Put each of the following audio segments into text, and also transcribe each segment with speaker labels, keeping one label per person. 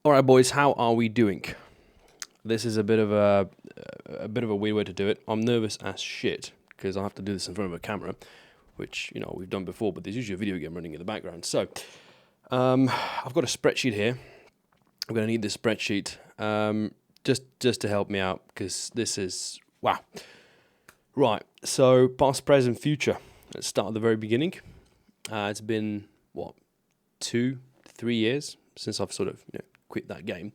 Speaker 1: All right, boys, how are we doing? This is a bit of a weird way to do it. I'm nervous as shit because I have to do this in front of a camera, which we've done before, but there's usually a video game running in the background. So I've got a spreadsheet here. I'm going to need this spreadsheet just to help me out because this is wow. Right. So past, present, future. Let's start at the very beginning. It's been what 2-3 years since I've sort of quit that game.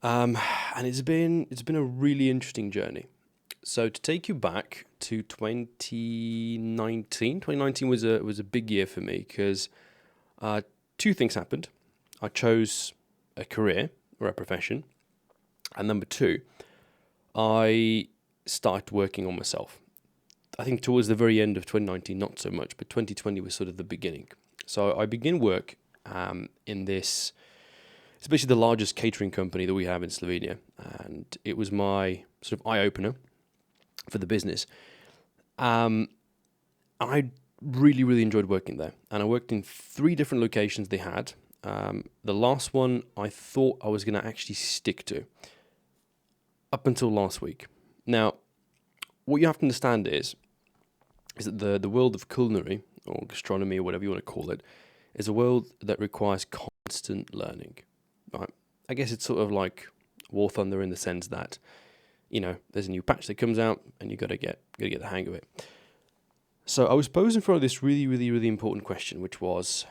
Speaker 1: And it's been a really interesting journey. So to take you back to 2019, 2019 was a big year for me because two things happened. I chose a career or a profession, and number two, I started working on myself. I think towards the very end of 2019, not so much, but 2020 was sort of the beginning. So I began work in this. It's basically the largest catering company that we have in Slovenia, and it was my sort of eye-opener for the business. I really, really enjoyed working there, and I worked in 3 different locations they had. The last one I thought I was going to actually stick to up until last week. Now, what you have to understand is that the world of culinary, or gastronomy, or whatever you want to call it, is a world that requires constant learning. Right. I guess it's sort of like War Thunder in the sense that, there's a new patch that comes out and you gotta get the hang of it. So I was posed in front of this really, really, really important question, which was,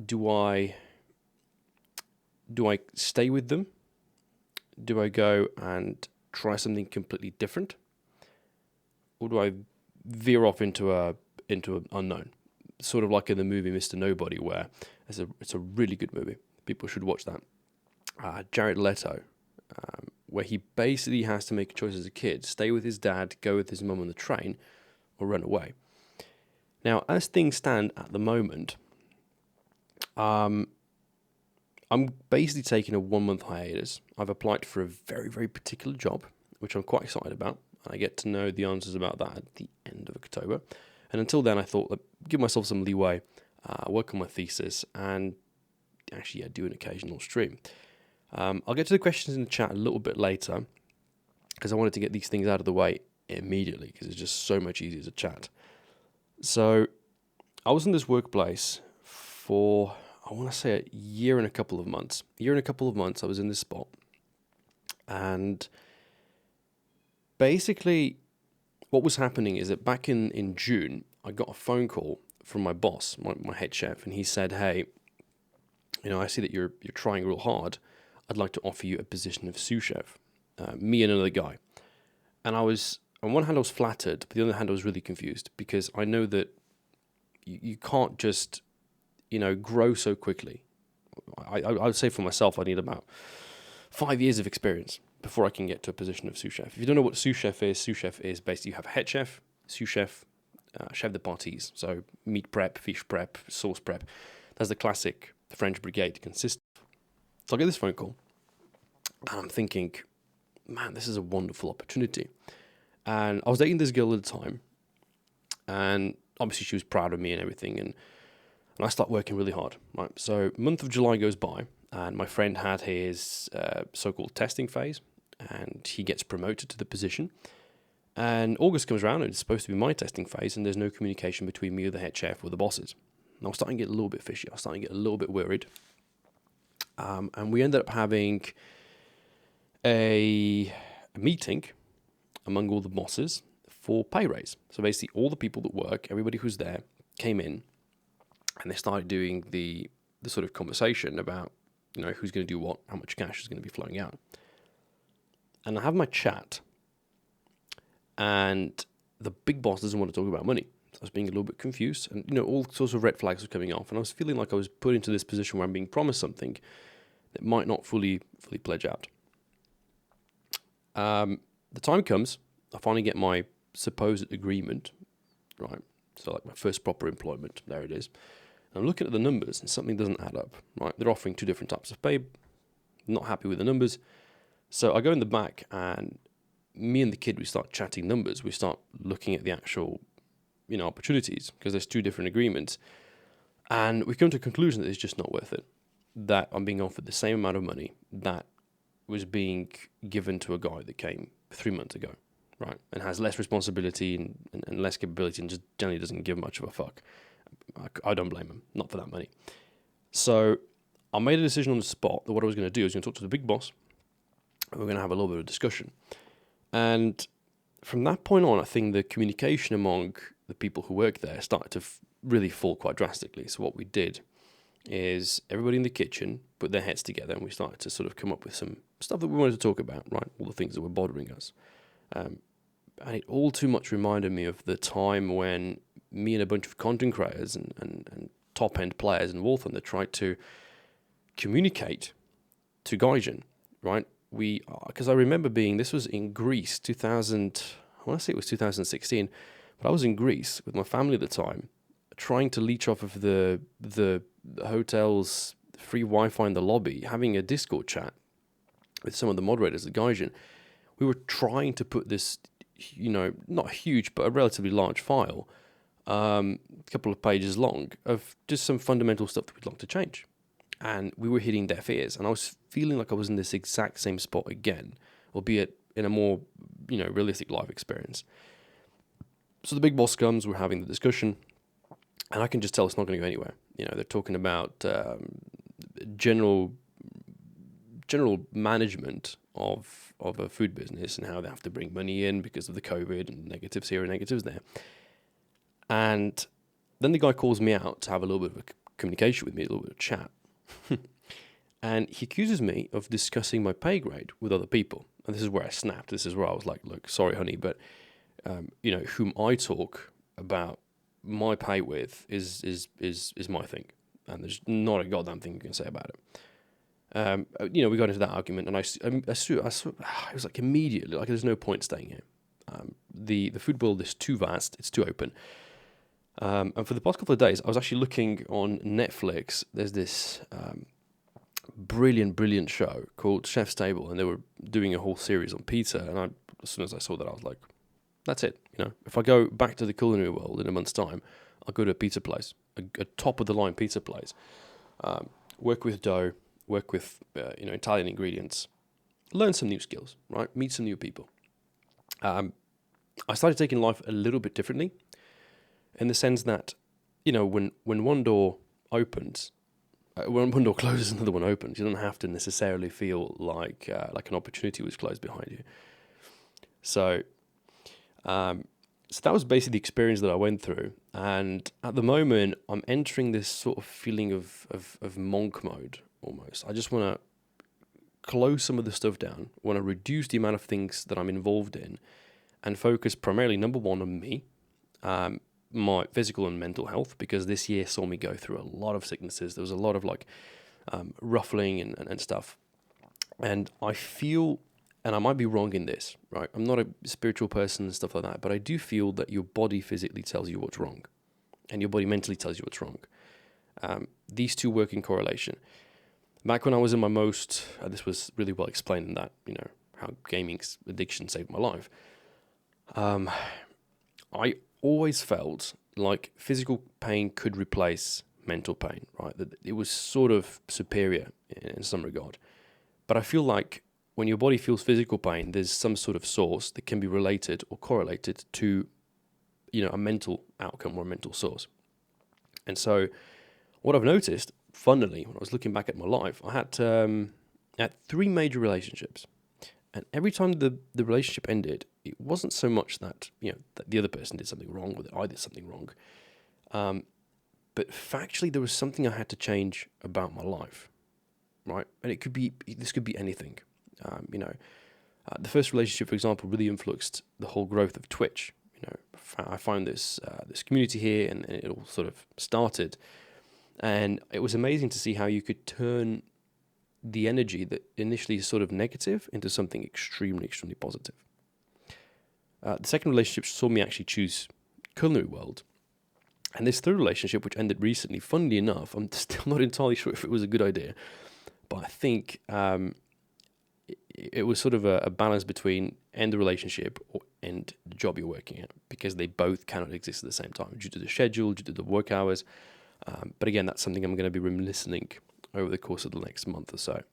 Speaker 1: do I stay with them? Do I go and try something completely different? Or do I veer off into an unknown? Sort of like in the movie Mr. Nobody, where it's a really good movie. People should watch that. Jared Leto, where he basically has to make a choice as a kid: stay with his dad, go with his mum on the train, or run away. Now, as things stand at the moment, I'm basically taking a 1-month hiatus. I've applied for a very, very particular job, which I'm quite excited about. I get to know the answers about that at the end of October. And until then, I thought, give myself some leeway, work on my thesis, and actually do an occasional stream. I'll get to the questions in the chat a little bit later because I wanted to get these things out of the way immediately because it's just so much easier to chat. So I was in this workplace for, I want to say, a year and a couple of months. I was in this spot. And basically what was happening is that back in June, I got a phone call from my boss, my head chef, and he said, hey, I see that you're trying real hard. I'd like to offer you a position of sous chef, me and another guy. And I was, on one hand, I was flattered, but the other hand, I was really confused because I know that you can't just, grow so quickly. I would say for myself, I need about 5 years of experience before I can get to a position of sous chef. If you don't know what sous chef is basically you have a head chef, sous chef, chef de parties, so meat prep, fish prep, sauce prep. That's the classic French brigade consists of. So I get this phone call, and I'm thinking, man, this is a wonderful opportunity. And I was dating this girl at the time, and obviously she was proud of me and everything, and I start working really hard. Right, so month of July goes by, and my friend had his so-called testing phase, and he gets promoted to the position. And August comes around, and it's supposed to be my testing phase, and there's no communication between me or the head chef or the bosses. And I was starting to get a little bit fishy. I was starting to get a little bit worried. And we ended up having a meeting among all the bosses for pay raise. So basically all the people that work, everybody who's there, came in and they started doing the sort of conversation about, who's going to do what, how much cash is going to be flowing out. And I have my chat, and the big boss doesn't want to talk about money. So I was being a little bit confused, and all sorts of red flags were coming off, and I was feeling like I was put into this position where I'm being promised something that might not fully pledge out. The time comes, I finally get my supposed agreement, right? So like my first proper employment, there it is. And I'm looking at the numbers, and something doesn't add up, right? They're offering 2 different types of pay. Not happy with the numbers, so I go in the back, and me and the kid, we start chatting numbers. We start looking at the actual opportunities because there's 2 different agreements, and we come to a conclusion that it's just not worth it. that I'm being offered the same amount of money that was being given to a guy that came 3 months ago, right? And has less responsibility and less capability and just generally doesn't give much of a fuck. I don't blame him, not for that money. So I made a decision on the spot that what I was going to do is going to talk to the big boss, and we're going to have a little bit of discussion. And from that point on, I think the communication among the people who work there started to really fall quite drastically. So what we did is everybody in the kitchen put their heads together, and we started to sort of come up with some stuff that we wanted to talk about, right? All the things that were bothering us. And it all too much reminded me of the time when me and a bunch of content creators and top-end players in War Thunder tried to communicate to Gaijin, right? Because I remember this was in Greece, I want to say it was 2016, but I was in Greece with my family at the time, trying to leech off of the hotel's free Wi-Fi in the lobby, having a Discord chat with some of the moderators, the Gaijin. We were trying to put this, not huge, but a relatively large file, a couple of pages long, of just some fundamental stuff that we'd like to change. And we were hitting deaf ears, and I was feeling like I was in this exact same spot again, albeit in a more, realistic life experience. So the big boss comes, we're having the discussion, and I can just tell it's not going to go anywhere. They're talking about general management of a food business and how they have to bring money in because of the COVID and negatives here and negatives there. And then the guy calls me out to have a little bit of a communication with me, a little bit of chat. And he accuses me of discussing my pay grade with other people. And this is where I snapped. This is where I was like, look, sorry, honey, but, whom I talk about my pay with is my thing. And there's not a goddamn thing you can say about it. We got into that argument, and I was like immediately, like, there's no point staying here. The food world is too vast, it's too open. And for the past couple of days, I was actually looking on Netflix. There's this brilliant show called Chef's Table, and they were doing a whole series on pizza. And as soon as I saw that, I was like, that's it. If I go back to the culinary world in a month's time, I'll go to a pizza place, a top-of-the-line pizza place, work with dough, work with Italian ingredients, learn some new skills, right? Meet some new people. I started taking life a little bit differently, in the sense that, when one door opens, when one door closes, another one opens. You don't have to necessarily feel like an opportunity was closed behind you. So that was basically the experience that I went through. And at the moment, I'm entering this sort of feeling of monk mode almost. I just want to close some of the stuff down, want to reduce the amount of things that I'm involved in, and focus primarily, number one, on me, my physical and mental health, because this year saw me go through a lot of sicknesses. There was a lot of ruffling and stuff. And I feel, and I might be wrong in this, right? I'm not a spiritual person and stuff like that, but I do feel that your body physically tells you what's wrong, and your body mentally tells you what's wrong. These two work in correlation. Back when I was in my most, this was really well explained in that, how gaming addiction saved my life. I always felt like physical pain could replace mental pain, right? That it was sort of superior in some regard. But I feel like when your body feels physical pain, there's some sort of source that can be related or correlated to, a mental outcome or a mental source. And so what I've noticed, funnily, when I was looking back at my life, I had 3 major relationships. And every time the relationship ended, it wasn't so much that, that the other person did something wrong or that I did something wrong. But factually, there was something I had to change about my life, right? And this could be anything. The first relationship, for example, really influenced the whole growth of Twitch. I found this community here, and it all sort of started. And it was amazing to see how you could turn the energy that initially is sort of negative into something extremely, extremely positive. The second relationship saw me actually choose culinary world. And this third relationship, which ended recently, funnily enough, I'm still not entirely sure if it was a good idea, but I think it was sort of a balance between end the relationship and the job you're working at, because they both cannot exist at the same time due to the schedule, due to the work hours. But again, that's something I'm going to be reminiscing over the course of the next month or so.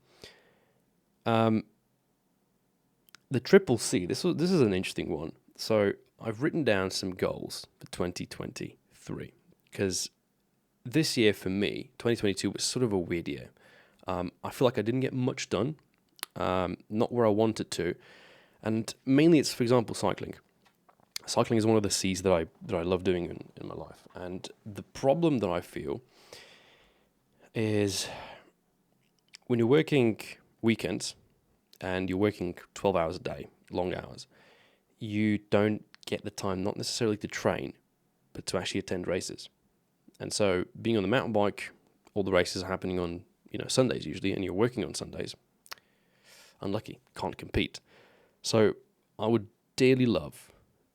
Speaker 1: The triple C, this is an interesting one. So I've written down some goals for 2023 because this year for me, 2022 was sort of a weird year. I feel like I didn't get much done, not where I wanted to, and mainly it's, for example, cycling. Cycling is one of the C's that I love doing in my life, and the problem that I feel is when you're working weekends and you're working 12 hours a day, long hours, you don't get the time not necessarily to train, but to actually attend races. And so being on the mountain bike, all the races are happening on Sundays usually, and you're working on Sundays. Unlucky, can't compete. So I would dearly love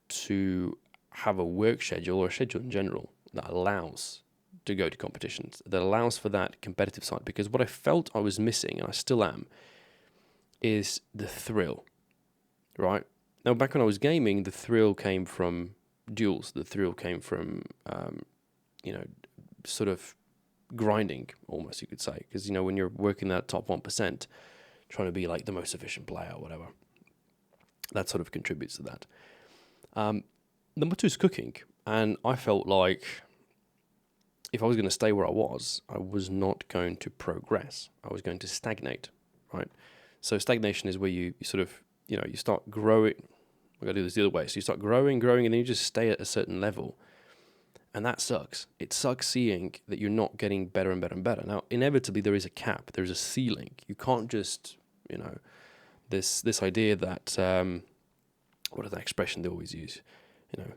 Speaker 1: to have a work schedule or a schedule in general that allows to go to competitions, that allows for that competitive side. Because what I felt I was missing, and I still am, is the thrill, right? Now, back when I was gaming, the thrill came from duels. The thrill came from, sort of grinding, almost, you could say. Because, when you're working that top 1%, trying to be like the most efficient player or whatever, that sort of contributes to that. Number 2 is cooking. And I felt like if I was going to stay where I was not going to progress. I was going to stagnate, right? So stagnation is where you sort of, you start growing. We're going to do this the other way. So you start growing, and then you just stay at a certain level. And that sucks. It sucks seeing that you're not getting better and better and better. Now, inevitably, there is a cap. There's a ceiling. You can't just, this idea that, what is that expression they always use?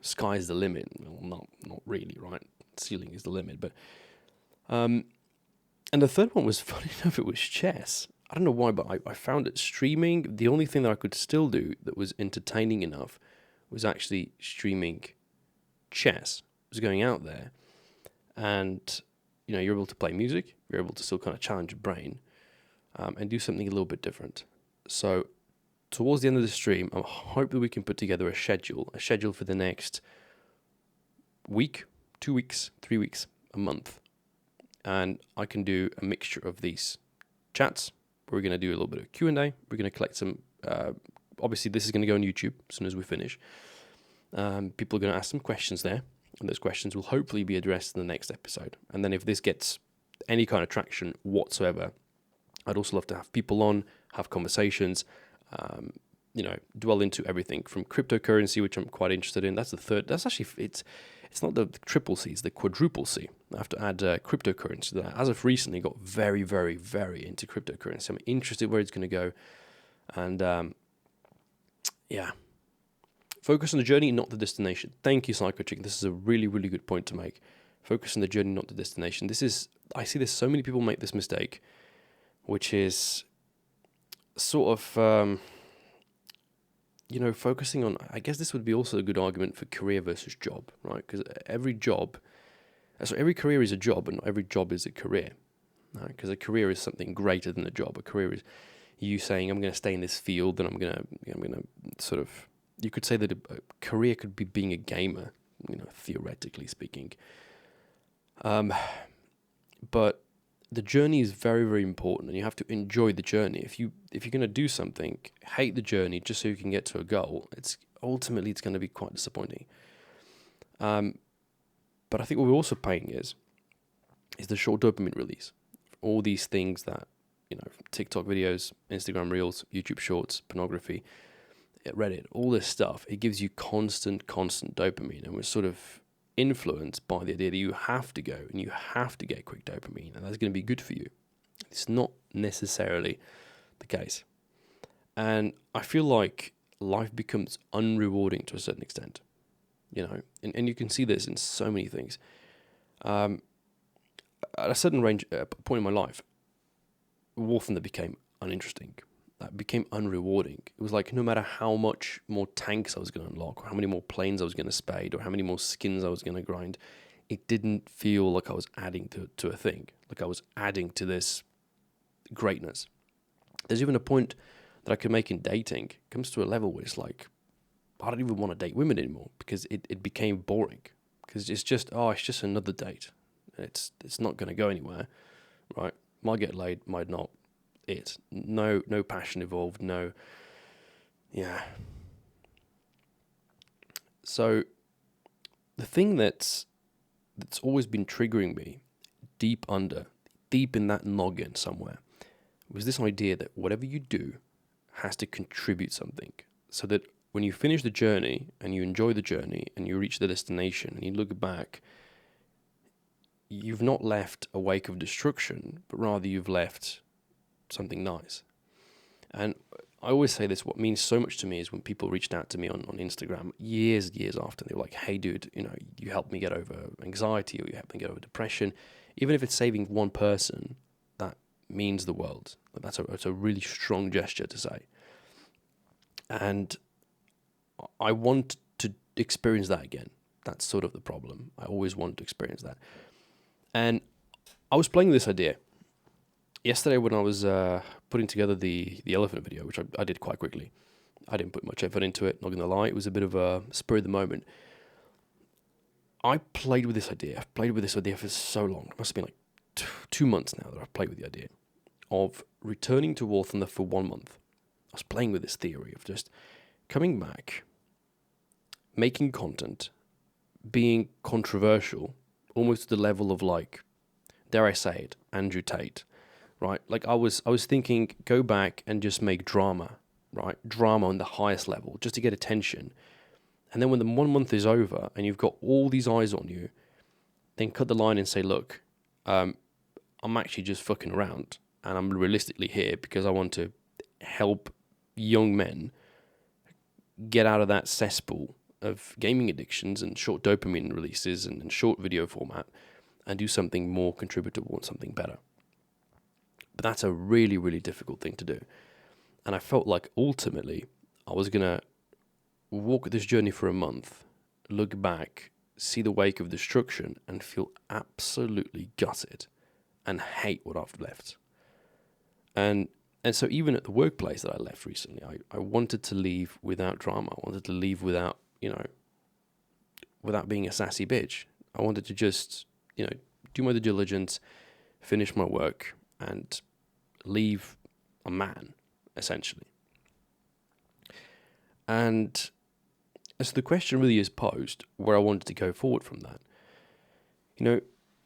Speaker 1: Sky's the limit. Well, not really, right? Ceiling is the limit. But, and the third one was, funny enough, it was chess. I don't know why, but I found it streaming. The only thing that I could still do that was entertaining enough was actually streaming chess. It was going out there, and you're able to play music. You're able to still kind of challenge your brain, and do something a little bit different. So, towards the end of the stream, I hope that we can put together a schedule for the next week, 2 weeks, 3 weeks, a month, and I can do a mixture of these chats. We're going to do a little bit of Q&A. We're going to collect some, obviously this is going to go on YouTube as soon as we finish. People are going to ask some questions there, and those questions will hopefully be addressed in the next episode. And then if this gets any kind of traction whatsoever, I'd also love to have people on, have conversations, dwell into everything from cryptocurrency, which I'm quite interested in. That's the third. That's actually, it's not the triple C, it's the quadruple C. I have to add cryptocurrency to that. As of recently, got very, very, very into cryptocurrency. I'm interested where it's going to go. And focus on the journey, not the destination. Thank you, Psycho Chicken. This is a really, really good point to make. Focus on the journey, not the destination. I see this, so many people make this mistake, which is sort of, focusing on, I guess this would be also a good argument for career versus job, right? Because every career is a job, and not every job is a career. Because a career is something greater than a job. A career is you saying, I'm going to stay in this field, and I'm going to sort of, you could say that a career could be being a gamer, theoretically speaking. But the journey is very, very important, and you have to enjoy the journey. If you're going to do something, hate the journey just so you can get to a goal, it's going to be quite disappointing. But I think what we're also paying is the short dopamine release. All these things that, TikTok videos, Instagram Reels, YouTube Shorts, pornography, Reddit, all this stuff, it gives you constant dopamine, and we're sort of influenced by the idea that you have to go and you have to get quick dopamine, and that's going to be good for you. It's not necessarily the case. And I feel like life becomes unrewarding to a certain extent, and you can see this in so many things. At a certain point in my life, Wolfender became uninteresting. That became unrewarding. It was like no matter how much more tanks I was going to unlock, or how many more planes I was going to spade, or how many more skins I was going to grind, it didn't feel like I was adding to a thing. Like I was adding to this greatness. There's even a point that I could make in dating. It comes to a level where it's like, I don't even want to date women anymore, because it became boring. Because it's just another date. It's not going to go anywhere, right? Might get laid, might not. No passion involved. No, yeah. So the thing that's always been triggering me deep in that noggin somewhere, was this idea that whatever you do has to contribute something, so that when you finish the journey and you enjoy the journey and you reach the destination and you look back, you've not left a wake of destruction, but rather you've left something nice. And I always say this, what means so much to me is when people reached out to me on Instagram years after, they were like, hey dude, you helped me get over anxiety, or you helped me get over depression. Even if it's saving one person, that means the world. That's a really strong gesture to say. And I want to experience that again. That's sort of the problem. I always want to experience that. And I was playing with this idea yesterday when I was putting together the elephant video, which I did quite quickly. I didn't put much effort into it, not going to lie. It was a bit of a spur of the moment. I played with this idea. I've played with this idea for so long. It must have been like 2 months now that I've played with the idea of returning to War Thunder for 1 month. I was playing with this theory of just coming back, making content, being controversial, almost to the level of, like, dare I say it, Andrew Tate, right? Like I was thinking, go back and just make drama, right? Drama on the highest level, just to get attention. And then when the 1 month is over and you've got all these eyes on you, then cut the line and say, look, I'm actually just fucking around, and I'm realistically here because I want to help young men get out of that cesspool of gaming addictions and short dopamine releases and short video format, and do something more contributable and something better. But that's a really, really difficult thing to do. And I felt like ultimately I was going to walk this journey for a month, look back, see the wake of destruction, and feel absolutely gutted and hate what I've left. And so even at the workplace that I left recently, I wanted to leave without drama. I wanted to leave without being a sassy bitch. I wanted to just, do my due diligence, finish my work, and leave a man, essentially. And so the question really is posed where I wanted to go forward from that.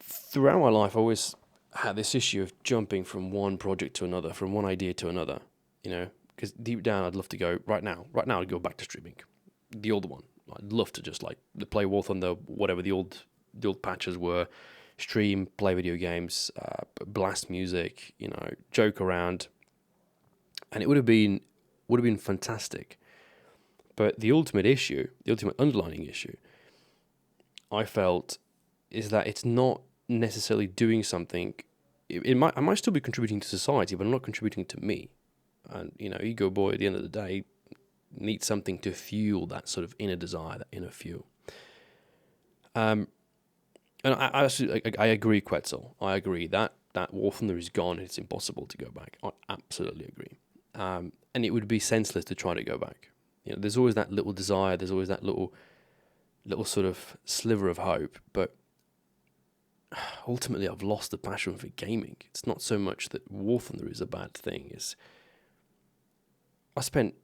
Speaker 1: Throughout my life, I always had this issue of jumping from one project to another, from one idea to another, because deep down I'd love to go, right now I'd go back to streaming, the old one. I'd love to just play War Thunder, whatever the old patches were, stream, play video games, blast music, joke around, and it would have been fantastic. But the ultimate underlying issue, I felt, is that it's not necessarily doing something. I might still be contributing to society, but I'm not contributing to me. And ego boy, at the end of the day, needs something to fuel that sort of inner desire, that inner fuel. And I agree, Quetzal. I agree that War Thunder is gone. It's impossible to go back. I absolutely agree. And it would be senseless to try to go back. There's always that little desire. There's always that little sort of sliver of hope. But ultimately, I've lost the passion for gaming. It's not so much that War Thunder is a bad thing. I think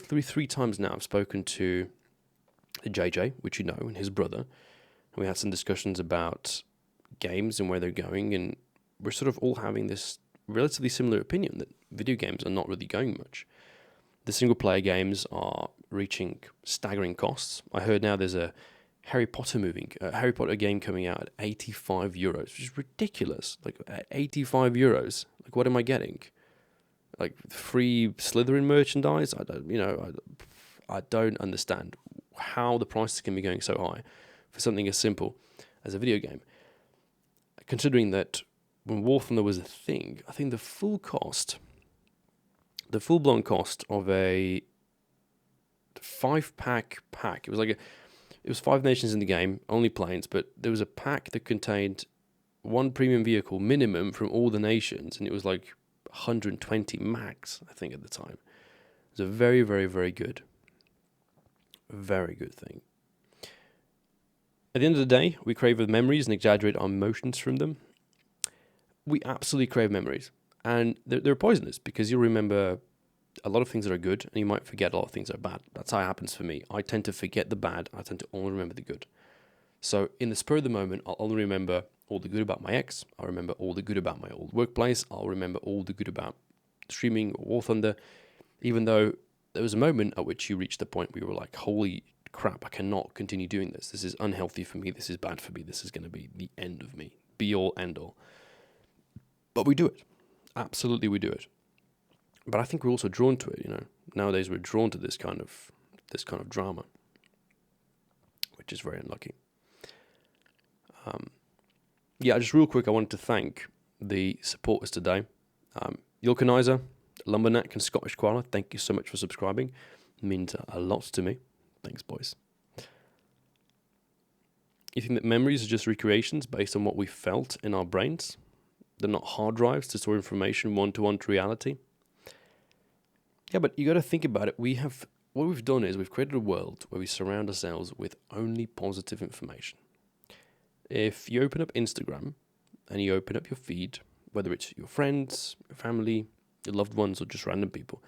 Speaker 1: three times now I've spoken to JJ, which and his brother. We had some discussions about games and where they're going, and we're sort of all having this relatively similar opinion that video games are not really going much. The single-player games are reaching staggering costs. I heard now there's a Harry Potter game coming out at €85, which is ridiculous. Like, at €85, like, what am I getting? Like, free Slytherin merchandise? I don't understand how the prices can be going so high for something as simple as a video game. Considering that when War Thunder was a thing, I think the full-blown cost of a 5-pack pack, it was 5 nations in the game, only planes, but there was a pack that contained one premium vehicle minimum from all the nations, and it was like 120 max, I think, at the time. It was a very, very, very good thing. At the end of the day, we crave the memories and exaggerate our emotions from them. we absolutely crave memories. And they're poisonous because you'll remember a lot of things that are good and you might forget a lot of things that are bad. That's how it happens for me. I tend to forget the bad. I tend to only remember the good. So in the spur of the moment, I'll only remember all the good about my ex. I'll remember all the good about my old workplace. I'll remember all the good about streaming or War Thunder, even though there was a moment at which you reached the point where you were like, holy crap, I cannot continue doing this. This is unhealthy for me. This is bad for me. This is going to be the end of me. Be all, end all. But we do it. Absolutely, we do it. But I think we're also drawn to it, Nowadays we're drawn to this kind of drama, which is very unlucky. Just real quick, I wanted to thank the supporters today. Yulkanizer, Lumberneck, and Scottish Koala, thank you so much for subscribing. It means a lot to me. Thanks, boys. You think that memories are just recreations based on what we felt in our brains? They're not hard drives to store information one-to-one to reality? Yeah, but you got to think about it. What we've done is we've created a world where we surround ourselves with only positive information. If you open up Instagram and you open up your feed, whether it's your friends, your family, your loved ones, or just random people,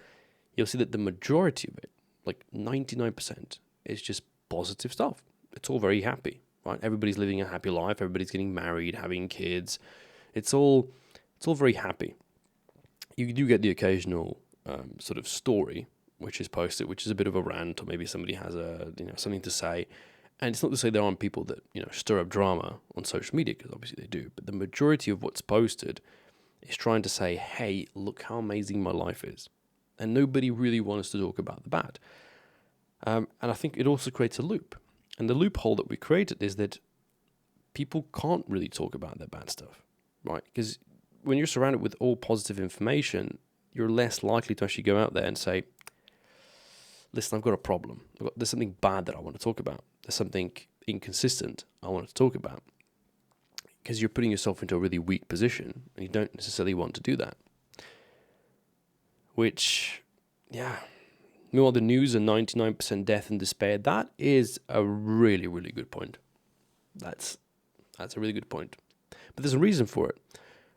Speaker 1: you'll see that the majority of it, like 99%, is just positive stuff. It's all very happy, right? Everybody's living a happy life. Everybody's getting married, having kids. It's all very happy. You do get the occasional sort of story which is posted, which is a bit of a rant, or maybe somebody has something to say. And it's not to say there aren't people that stir up drama on social media, because obviously they do. But the majority of what's posted is trying to say, "Hey, look how amazing my life is," and nobody really wants to talk about the bad. And I think it also creates a loop. And the loophole that we created is that people can't really talk about their bad stuff, right? Because when you're surrounded with all positive information, you're less likely to actually go out there and say, listen, I've got a problem. There's something bad that I want to talk about. There's something inconsistent I want to talk about. Because you're putting yourself into a really weak position and you don't necessarily want to do that. Which, meanwhile, the news and 99% death and despair, that is a really, really good point. That's a really good point. But there's a reason for it,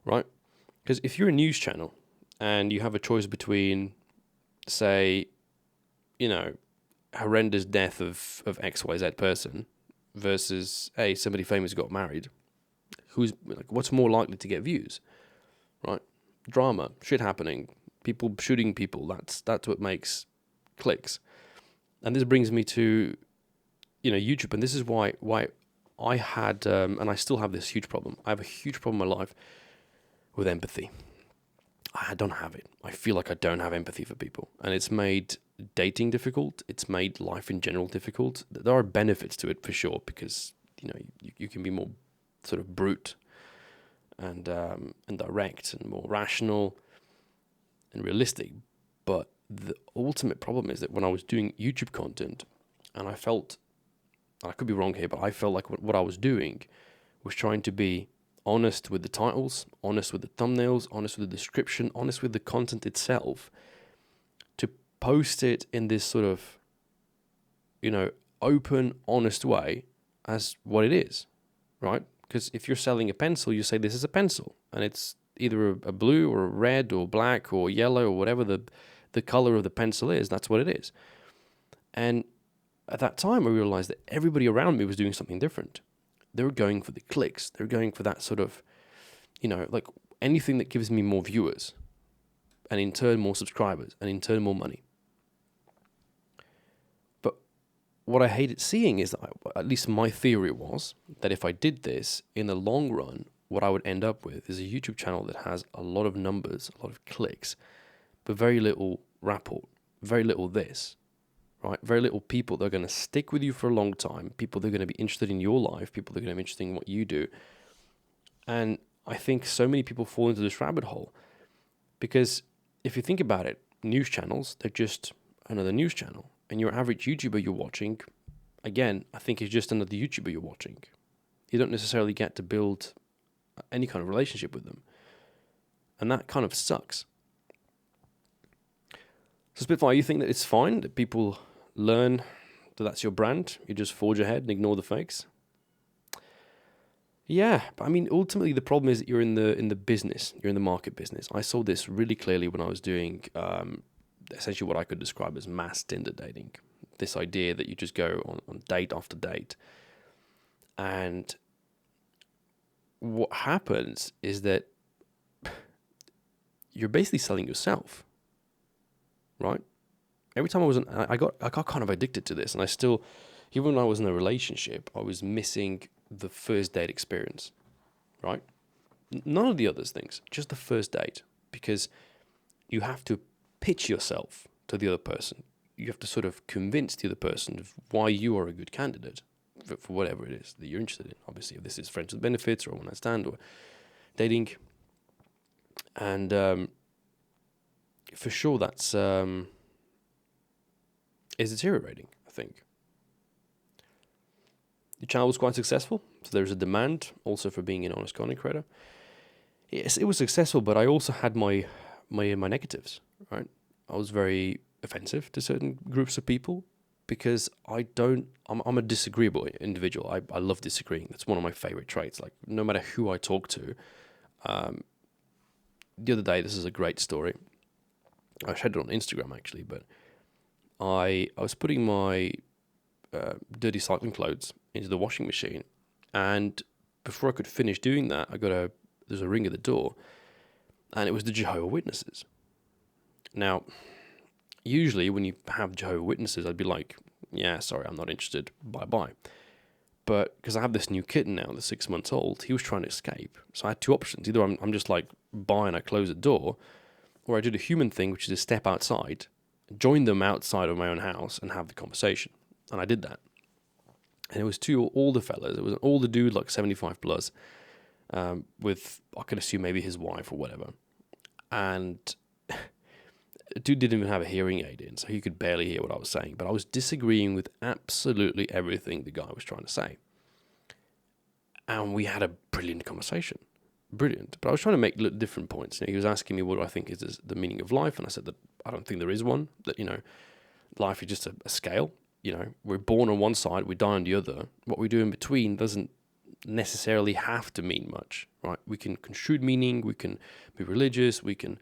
Speaker 1: right? Because if you're a news channel and you have a choice between, say, horrendous death of XYZ person versus, hey, somebody famous got married, what's more likely to get views, right? Drama, shit happening, people shooting people, that's what makes clicks. And this brings me to, YouTube, and this is why I had, and I still have this huge problem. I have a huge problem in my life with empathy. I don't have it. I feel like I don't have empathy for people. And it's made dating difficult. It's made life in general difficult. There are benefits to it for sure, because, you can be more sort of brute and direct and more rational and realistic. But the ultimate problem is that when I was doing YouTube content, and I felt, I could be wrong here, but I felt like what I was doing was trying to be honest with the titles, honest with the thumbnails, honest with the description, honest with the content itself, to post it in this sort of, open, honest way as what it is, right? Because if you're selling a pencil, you say this is a pencil, and it's either a blue or a red or black or yellow or whatever the color of the pencil is, that's what it is. And at that time, I realized that everybody around me was doing something different. They were going for the clicks. They were going for that sort of, like anything that gives me more viewers, and in turn more subscribers, and in turn more money. But what I hated seeing is that, at least my theory was, that if I did this, in the long run, what I would end up with is a YouTube channel that has a lot of numbers, a lot of clicks, but very little rapport, very little this. Right? Very little people that are going to stick with you for a long time, people that are going to be interested in your life, people that are going to be interested in what you do. And I think so many people fall into this rabbit hole because if you think about it, news channels, they're just another news channel. And your average YouTuber you're watching, again, I think is just another YouTuber you're watching. You don't necessarily get to build any kind of relationship with them. And that kind of sucks. So Spitfire, you think that it's fine that people learn that that's your brand, you just forge ahead and ignore the fakes? Yeah, but I mean, ultimately, the problem is that you're in the business, you're in the market business. I saw this really clearly when I was doing essentially what I could describe as mass Tinder dating. This idea that you just go on date after date, and what happens is that you're basically selling yourself, right? Every time I got kind of addicted to this, and I still, even when I was in a relationship, I was missing the first date experience, right? None of the others things, just the first date, because you have to pitch yourself to the other person. You have to sort of convince the other person of why you are a good candidate for whatever it is that you're interested in. Obviously, if this is friends with benefits or one night stand or dating, and for sure that's is deteriorating. I think the channel was quite successful, so there's a demand also for being an honest content creator. Yes, it was successful, but I also had my negatives, right? I was very offensive to certain groups of people because I'm a disagreeable individual. I love disagreeing. That's one of my favorite traits. Like, no matter who I talk to. The other day, this is a great story. I shared it on Instagram actually, but I was putting my dirty cycling clothes into the washing machine, and before I could finish doing that, there's a ring at the door, and it was the Jehovah's Witnesses. Now, usually when you have Jehovah's Witnesses, I'd be like, yeah, sorry, I'm not interested, bye-bye. But because I have this new kitten now that's 6 months old, he was trying to escape. So I had two options. Either I'm just like, bye, and I close the door, or I do the human thing, which is to step outside, join them outside of my own house, and have the conversation. And I did that. And it was two older fellas. It was an older dude, like 75 plus, with, I can assume, maybe his wife or whatever. And the dude didn't even have a hearing aid in, so he could barely hear what I was saying. But I was disagreeing with absolutely everything the guy was trying to say. And we had a brilliant conversation. Brilliant. But I was trying to make different points. He was asking me what do I think is the meaning of life, and I said that I don't think there is one. That, life is just a scale. We're born on one side, we die on the other. What we do in between doesn't necessarily have to mean much, right? We can construe meaning, we can be religious, we can,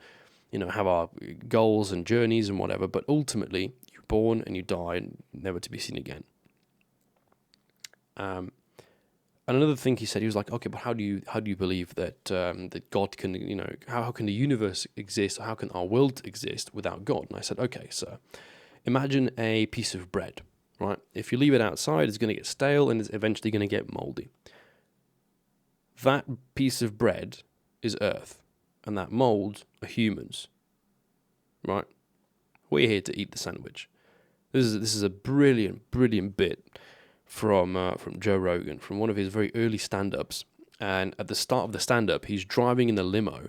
Speaker 1: have our goals and journeys and whatever, but ultimately, you're born and you die, and never to be seen again. And another thing he said, he was like, okay, but how do you believe that that God can, how can the universe exist, or how can our world exist without God? And I said, okay, so imagine a piece of bread, right? If you leave it outside, it's going to get stale and it's eventually going to get moldy. That piece of bread is earth, and that mold are humans, right? We're here to eat the sandwich. This is a brilliant bit from Joe Rogan, from one of his very early stand-ups. And at the start of the stand-up, he's driving in the limo,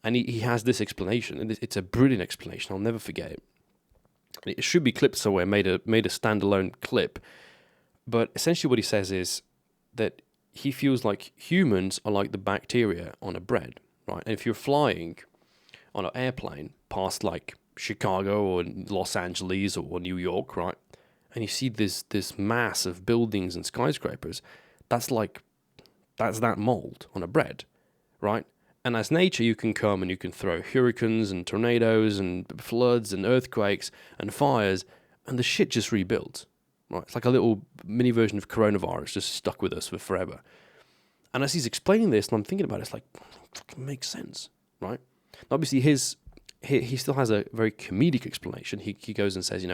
Speaker 1: and he has this explanation, and it's a brilliant explanation. I'll never forget it. It should be clipped somewhere, made a standalone clip. But essentially what he says is that he feels like humans are like the bacteria on a bread, right? And if you're flying on an airplane past like Chicago or Los Angeles or New York, right? And you see this mass of buildings and skyscrapers, that's that mold on a bread, right? And as nature, you can come and you can throw hurricanes and tornadoes and floods and earthquakes and fires, and the shit just rebuilds, right? It's like a little mini version of coronavirus just stuck with us for forever. And as he's explaining this, and I'm thinking about it, it's like, it makes sense, right? Obviously, he still has a very comedic explanation. He goes and says,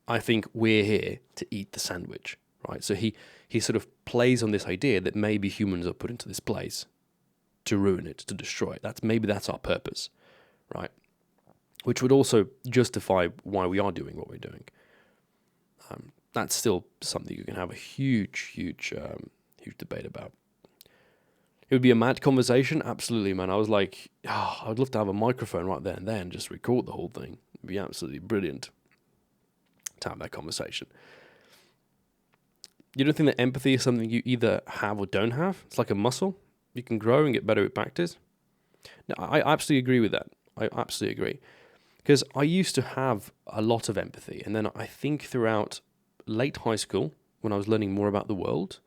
Speaker 1: I think we're here to eat the sandwich, right? So he sort of plays on this idea that maybe humans are put into this place to ruin it, to destroy it. Maybe that's our purpose, right? Which would also justify why we are doing what we're doing. That's still something you can have a huge debate about. It would be a mad conversation, absolutely, man. I was like, I'd love to have a microphone right there and then just record the whole thing. It'd be absolutely brilliant to have that conversation. You don't think that empathy is something you either have or don't have? It's like a muscle. You can grow and get better with practice. No, I absolutely agree with that. I absolutely agree. Because I used to have a lot of empathy. And then I think throughout late high school, when I was learning more about the world,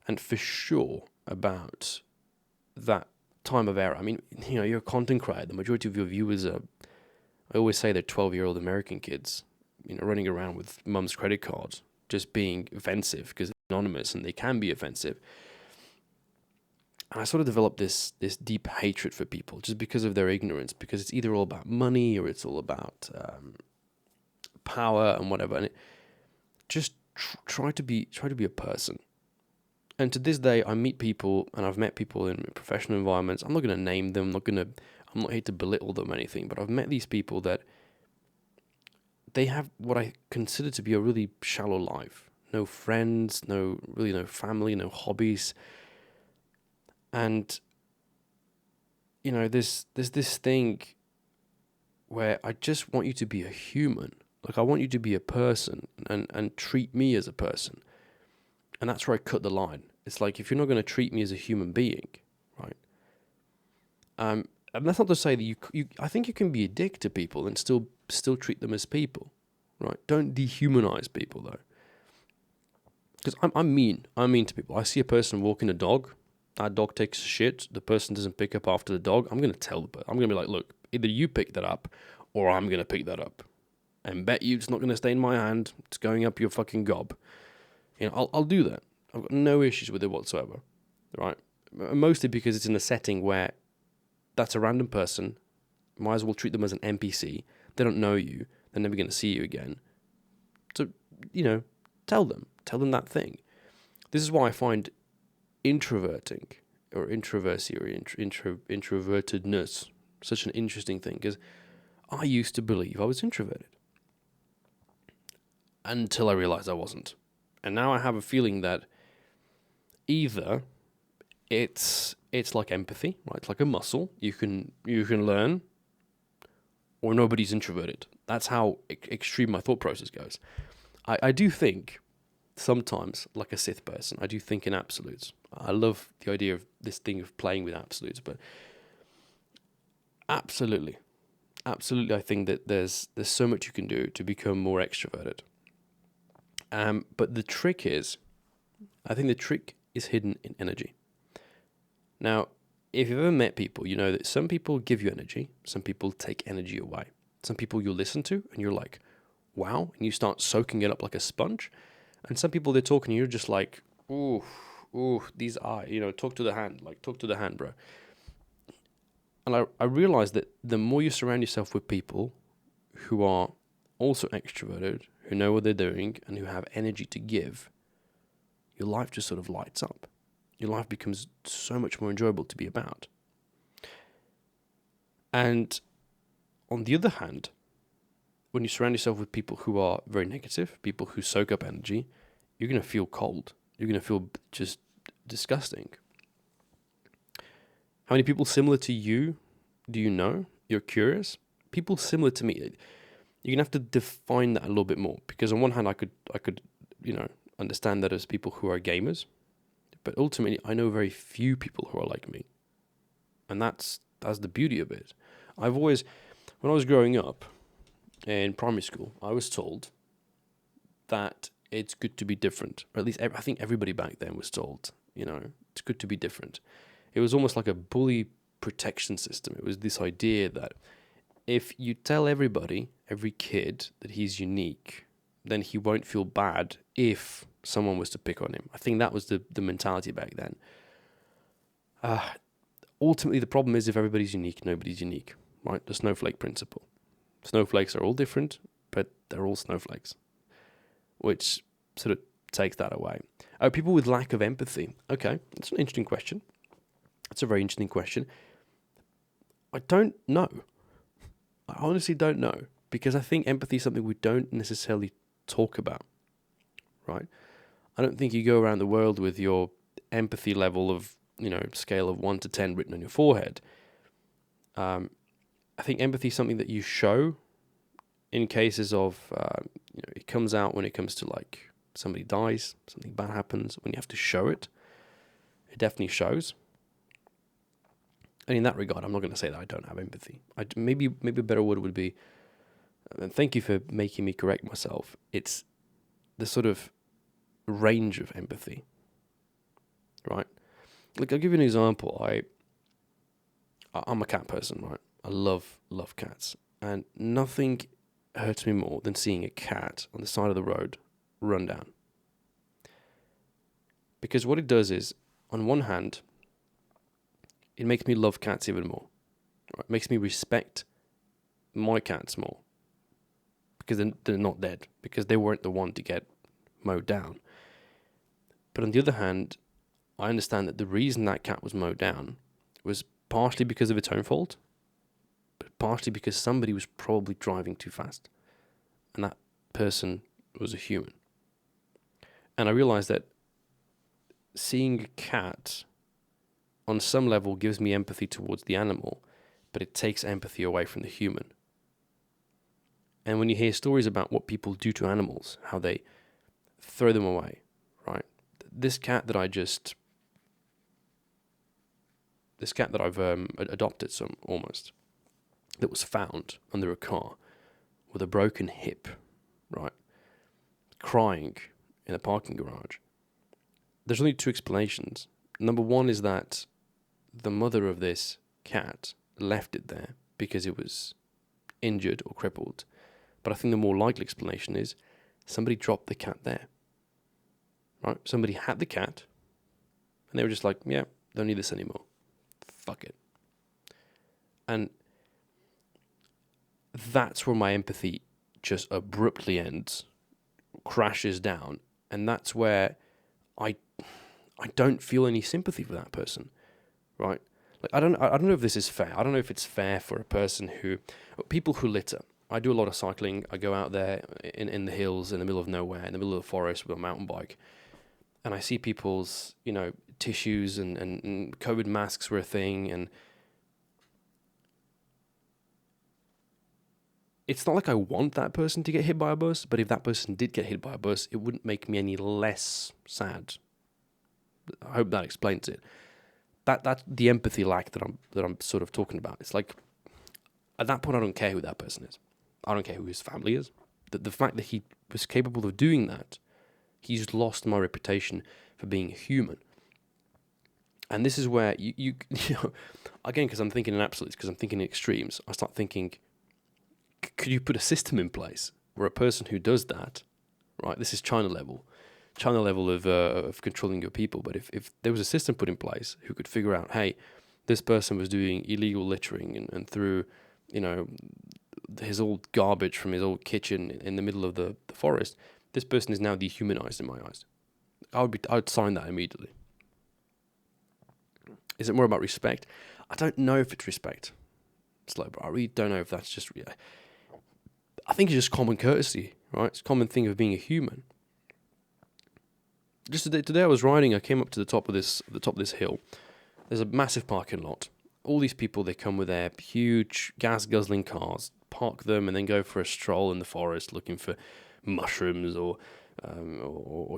Speaker 1: and for sure about that time of era. I mean, you're a content creator. The majority of your viewers are, I always say, they're 12-year-old American kids, running around with mum's credit card, just being offensive because they're anonymous and they can be offensive. And I sort of developed this deep hatred for people just because of their ignorance, because it's either all about money or it's all about power and whatever. And just try to be a person. And to this day, I meet people, and I've met people in professional environments. I'm not going to name them. I'm not here to belittle them or anything. But I've met these people that they have what I consider to be a really shallow life. No friends, no family, no hobbies. And there's this thing where I just want you to be a human. Like, I want you to be a person and treat me as a person. And that's where I cut the line. It's like, if you're not going to treat me as a human being, right? And that's not to say that you I think you can be a dick to people and still treat them as people, right? Don't dehumanize people, though. Because I'm mean. I'm mean to people. I see a person walking a dog. That dog takes a shit. The person doesn't pick up after the dog. I'm going to tell the person. I'm going to be like, look, either you pick that up or I'm going to pick that up. And bet you it's not going to stay in my hand. It's going up your fucking gob. I'll do that. I've got no issues with it whatsoever, right? Mostly because it's in a setting where that's a random person. Might as well treat them as an NPC. They don't know you. They're never going to see you again. So, tell them that thing. This is why I find introverting or introversy or introvertedness such an interesting thing, because I used to believe I was introverted until I realized I wasn't. And now I have a feeling that either it's like empathy, right? It's like a muscle you can learn, or nobody's introverted. That's how extreme my thought process goes. I do think sometimes, like a Sith person, I do think in absolutes. I love the idea of this thing of playing with absolutes, but absolutely, I think that there's so much you can do to become more extroverted. But the trick is, I think the trick is hidden in energy. Now, if you've ever met people, you know that some people give you energy, some people take energy away. Some people you'll listen to and you're like, wow, and you start soaking it up like a sponge. And some people, they're talking and you're just like, ooh, these are, talk to the hand, bro. And I realized that the more you surround yourself with people who are also extroverted, who know what they're doing, and who have energy to give, your life just sort of lights up. Your life becomes so much more enjoyable to be about. And on the other hand, when you surround yourself with people who are very negative, people who soak up energy, you're going to feel cold. You're going to feel just disgusting. How many people similar to you do you know? You're curious? People similar to me. You're going to have to define that a little bit more, because on one hand, I could understand that as people who are gamers, but ultimately, I know very few people who are like me. And that's the beauty of it. When I was growing up in primary school, I was told that it's good to be different. Or at least I think everybody back then was told, it's good to be different. It was almost like a bully protection system. It was this idea that if you tell everybody, every kid, that he's unique, then he won't feel bad if someone was to pick on him. I think that was the mentality back then. Ultimately, the problem is if everybody's unique, nobody's unique, right? The snowflake principle. Snowflakes are all different, but they're all snowflakes, which sort of takes that away. People with lack of empathy. Okay, that's an interesting question. That's a very interesting question. I don't know. I honestly don't know, because I think empathy is something we don't necessarily talk about, right? I don't think you go around the world with your empathy level of, scale of 1 to 10 written on your forehead. I think empathy is something that you show in cases of, it comes out when it comes to like somebody dies, something bad happens, when you have to show it. It definitely shows. And in that regard, I'm not going to say that I don't have empathy. Maybe a better word would be, and thank you for making me correct myself, it's the sort of range of empathy, right? Like, I'll give you an example. I'm a cat person, right? I love cats, and nothing hurts me more than seeing a cat on the side of the road run down. Because what it does is, on one hand, it makes me love cats even more. Right? It makes me respect my cats more because they're not dead, because they weren't the one to get mowed down. But on the other hand, I understand that the reason that cat was mowed down was partially because of its own fault, but partially because somebody was probably driving too fast, and that person was a human. And I realized that seeing a cat on some level gives me empathy towards the animal, but it takes empathy away from the human. And when you hear stories about what people do to animals, how they throw them away, right? This cat that I've adopted, almost, that was found under a car with a broken hip, right, crying in a parking garage. There's only two explanations. Number one is that the mother of this cat left it there because it was injured or crippled. But I think the more likely explanation is somebody dropped the cat there. Right? Somebody had the cat, and they were just like, yeah, don't need this anymore. Fuck it. And that's where my empathy just abruptly ends, crashes down, and that's where I don't feel any sympathy for that person, right? Like, I don't know if this is fair. I don't know if it's fair for people who litter. I do a lot of cycling. I go out there in the hills, in the middle of nowhere, in the middle of the forest with a mountain bike, and I see people's, tissues and COVID masks were a thing, and it's not like I want that person to get hit by a bus, but if that person did get hit by a bus, it wouldn't make me any less sad. I hope that explains it. That's the empathy lack that I'm sort of talking about. It's like, at that point, I don't care who that person is. I don't care who his family is. The fact that he was capable of doing that, he's lost my reputation for being human. And this is where you again, because I'm thinking in absolutes, because I'm thinking in extremes, I start thinking, could you put a system in place where a person who does that, right? This is China level of controlling your people. But if there was a system put in place who could figure out, hey, this person was doing illegal littering and threw, his old garbage from his old kitchen in the middle of the forest, this person is now dehumanized in my eyes. I would sign that immediately. Is it more about respect? I don't know if it's respect. Slow, but I really don't know if that's just. I think it's just common courtesy, right? It's a common thing of being a human. Just today I was riding. I came up to the top of this hill. There's a massive parking lot. All these people, they come with their huge gas guzzling cars, park them, and then go for a stroll in the forest looking for mushrooms or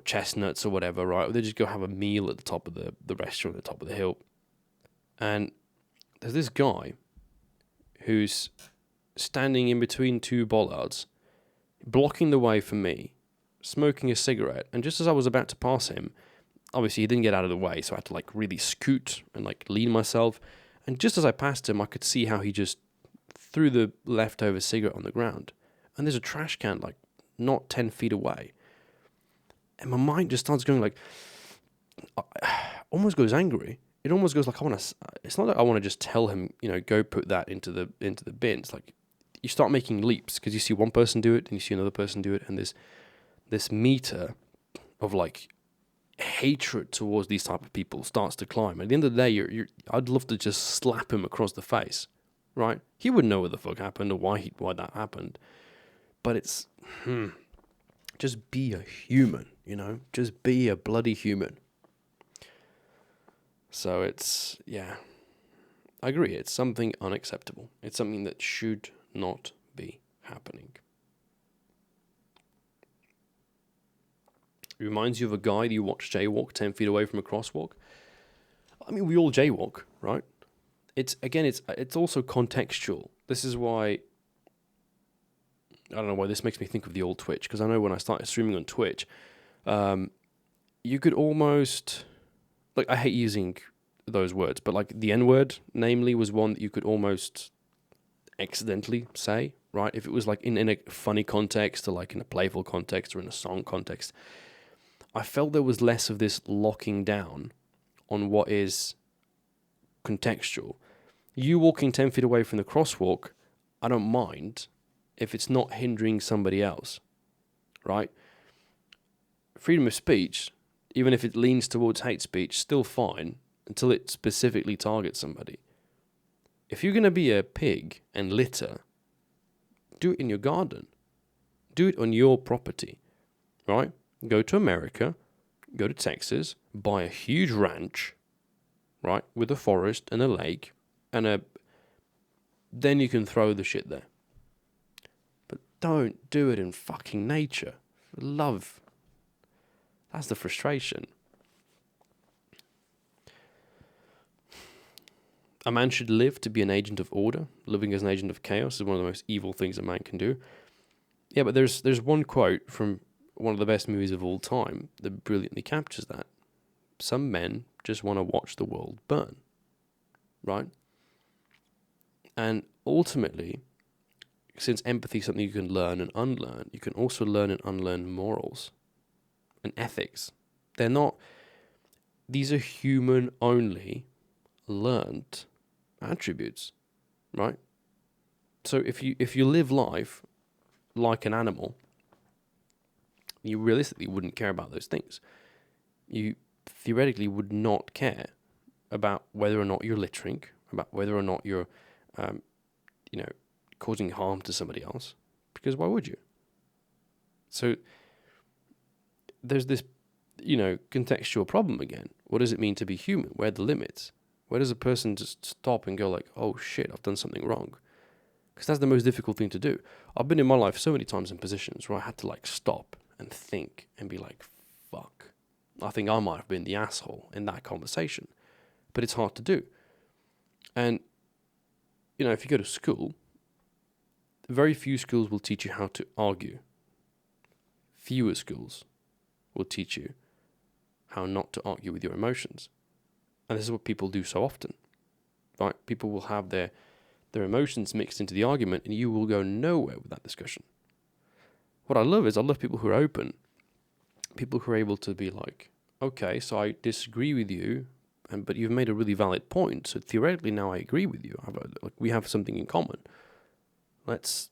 Speaker 1: chestnuts or whatever, right? Or they just go have a meal at the top of the restaurant at the top of the hill. And there's this guy who's standing in between two bollards, blocking the way for me, smoking a cigarette. And just as I was about to pass him, obviously he didn't get out of the way, so I had to really scoot and lean myself. And just as I passed him, I could see how he just threw the leftover cigarette on the ground. And there's a trash can not 10 feet away. And my mind just starts going almost goes angry. It almost goes it's not that I want to just tell him, go put that into the bin. It's like you start making leaps because you see one person do it and you see another person do it. And this meter of hatred towards these type of people starts to climb. At the end of the day, I'd love to just slap him across the face, right? He wouldn't know what the fuck happened or why that happened. But it's, just be a human, just be a bloody human. So it's, I agree. It's something unacceptable. It's something that should not be happening. It reminds you of a guy that you watch jaywalk 10 feet away from a crosswalk. I mean, we all jaywalk, right? It's also contextual. This is why, I don't know why this makes me think of the old Twitch, because I know when I started streaming on Twitch, you could almost, I hate using those words, but like the N word, namely, was one that you could almost accidentally say, right? If it was like in a funny context, or like in a playful context, or in a song context, I felt there was less of this locking down on what is contextual. You walking 10 feet away from the crosswalk, I don't mind if it's not hindering somebody else, right? Freedom of speech, even if it leans towards hate speech, still fine until it specifically targets somebody. If you're going to be a pig and litter, do it in your garden. Do it on your property, right? Go to America, go to Texas, buy a huge ranch, right, with a forest and a lake, and then you can throw the shit there. But don't do it in fucking nature. For love. That's the frustration. A man should live to be an agent of order. Living as an agent of chaos is one of the most evil things a man can do. Yeah, but there's one quote from one of the best movies of all time that brilliantly captures that. Some men just want to watch the world burn. Right? And ultimately, since empathy is something you can learn and unlearn, you can also learn and unlearn morals and ethics. These are human only learned attributes, right? So if you live life like an animal, you realistically wouldn't care about those things. You theoretically would not care about whether or not you're littering, about whether or not you're, causing harm to somebody else, because why would you? So there's this, contextual problem again. What does it mean to be human? Where are the limits? Where does a person just stop and go like, oh shit, I've done something wrong? Because that's the most difficult thing to do. I've been in my life so many times in positions where I had to like stop and think and be like, fuck, I think I might have been the asshole in that conversation. But it's hard to do. And, if you go to school, very few schools will teach you how to argue. Fewer schools will teach you how not to argue with your emotions. And this is what people do so often, right? People will have their emotions mixed into the argument, and you will go nowhere with that discussion. What I love people who are open, people who are able to be like, okay, so I disagree with you, but you've made a really valid point, so theoretically now I agree with you. We have something in common. Let's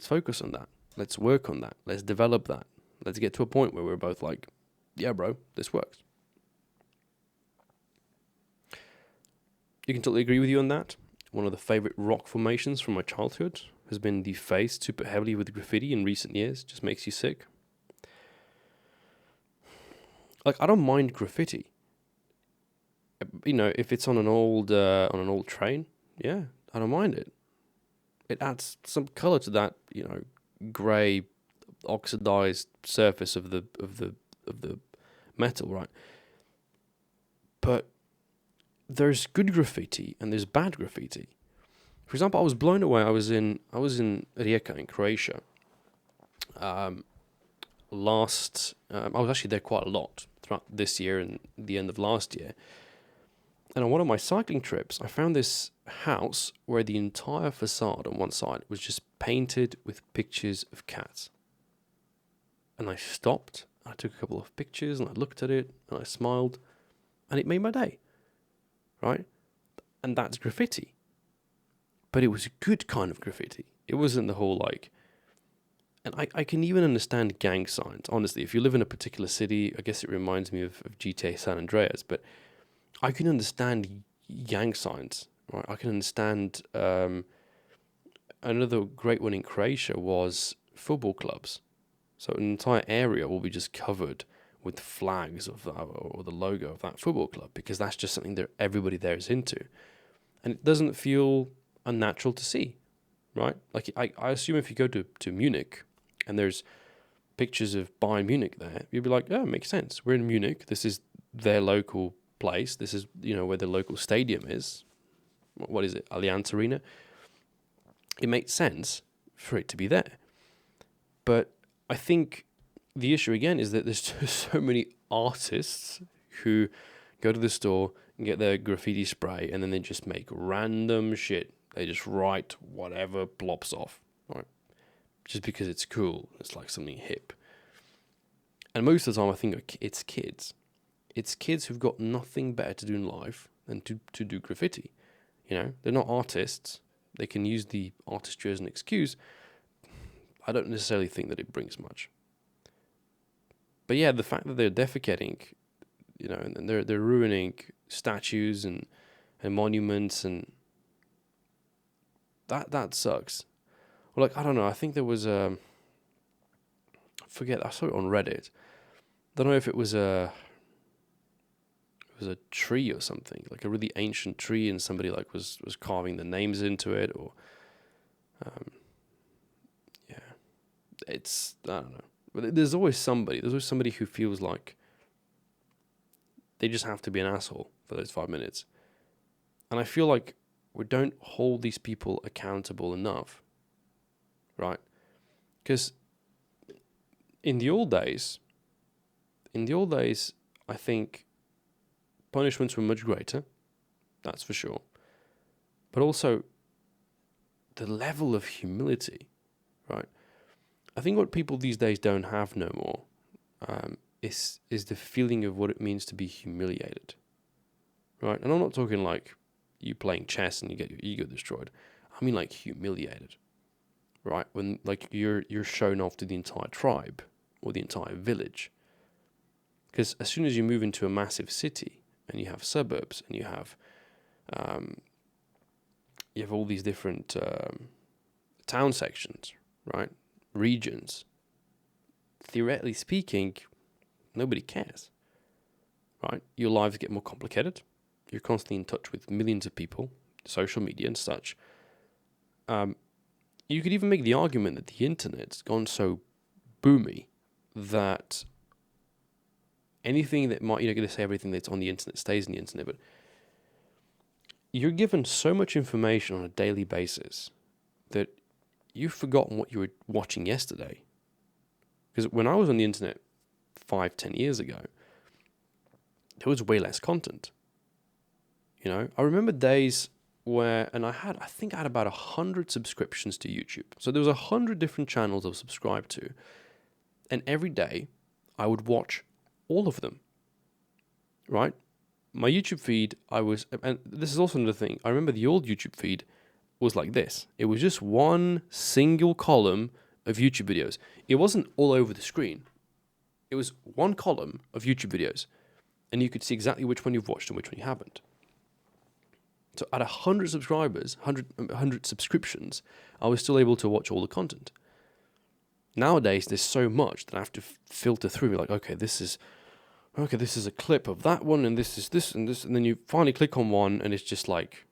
Speaker 1: focus on that. Let's work on that. Let's develop that. Let's get to a point where we're both like, yeah, bro, this works. You can totally agree with you on that. One of the favorite rock formations from my childhood has been defaced super heavily with graffiti in recent years. Just makes you sick. Like, I don't mind graffiti. If it's on an old train, yeah, I don't mind it. It adds some color to that, grey, oxidized surface of the metal, right? But there's good graffiti and there's bad graffiti. For example, I was blown away. I was in Rijeka in Croatia. I was actually there quite a lot throughout this year and the end of last year. And on one of my cycling trips, I found this house where the entire facade on one side was just painted with pictures of cats. And I stopped, I took a couple of pictures, and I looked at it, and I smiled, and it made my day, right? And that's graffiti. But it was a good kind of graffiti. It wasn't the whole and I can even understand gang signs. Honestly, if you live in a particular city, I guess it reminds me of GTA San Andreas, but I can understand gang signs, right? I can understand, another great one in Croatia was football clubs. So an entire area will be just covered with flags of or the logo of that football club, because that's just something that everybody there is into. And it doesn't feel unnatural to see, right? Like, I assume if you go to Munich and there's pictures of Bayern Munich there, you'd be like, oh, it makes sense. We're in Munich. This is their local place. This is, where the local stadium is. What is it? Allianz Arena. It makes sense for it to be there. But I think the issue again is that there's just so many artists who go to the store, get their graffiti spray, and then they just make random shit. They just write whatever plops off, right? Just because it's cool. It's like something hip. And most of the time, I think it's kids. It's kids who've got nothing better to do in life than to do graffiti. You know, they're not artists. They can use the artistry as an excuse. I don't necessarily think that it brings much. But yeah, the fact that they're defecating, you know, and they're ruining statues and monuments, and that sucks. Well, like, I don't know. I think there was I saw it on Reddit. Don't know if it was a tree or something, like a really ancient tree, and somebody like was carving the names into it, or yeah, it's, I don't know. But there's always somebody who feels like they just have to be an asshole for those 5 minutes. And I feel like we don't hold these people accountable enough, right? Because in the old days, I think punishments were much greater, that's for sure. But also the level of humility, right? I think what people these days don't have no more is the feeling of what it means to be humiliated, right? And I'm not talking like you playing chess and you get your ego destroyed. I mean like humiliated, right? When like you're shown off to the entire tribe or the entire village. Because as soon as you move into a massive city and you have suburbs and you have all these different town sections, right? Regions. Theoretically speaking, nobody cares, right? Your lives get more complicated. You're constantly in touch with millions of people, social media and such. You could even make the argument that the internet's gone so boomy that anything that might, going to say everything that's on the internet stays on the internet, but you're given so much information on a daily basis that you've forgotten what you were watching yesterday. Because when I was on the internet 5-10 years ago, there was way less content. You know, I remember days where, and I think I had about 100 subscriptions to YouTube. So there was 100 different channels I was subscribed to. And every day I would watch all of them, right? My YouTube feed, and this is also another thing. I remember the old YouTube feed was like this. It was just one single column of YouTube videos. It wasn't all over the screen. It was one column of YouTube videos, and you could see exactly which one you've watched and which one you haven't. So at 100 subscribers, 100 subscriptions, I was still able to watch all the content. Nowadays, there's so much that I have to filter through. Like, okay, this is a clip of that one, and this is this, and this, and then you finally click on one, and it's just like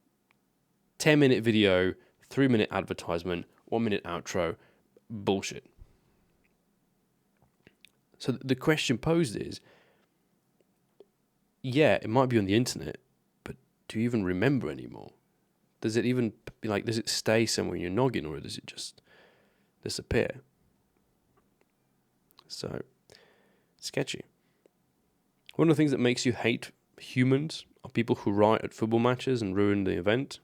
Speaker 1: 10-minute video, 3-minute advertisement, 1-minute outro, bullshit. So the question posed is, yeah, it might be on the internet, but do you even remember anymore? Does it even, does it stay somewhere in your noggin, or does it just disappear? So, sketchy. One of the things that makes you hate humans are people who riot at football matches and ruin the event.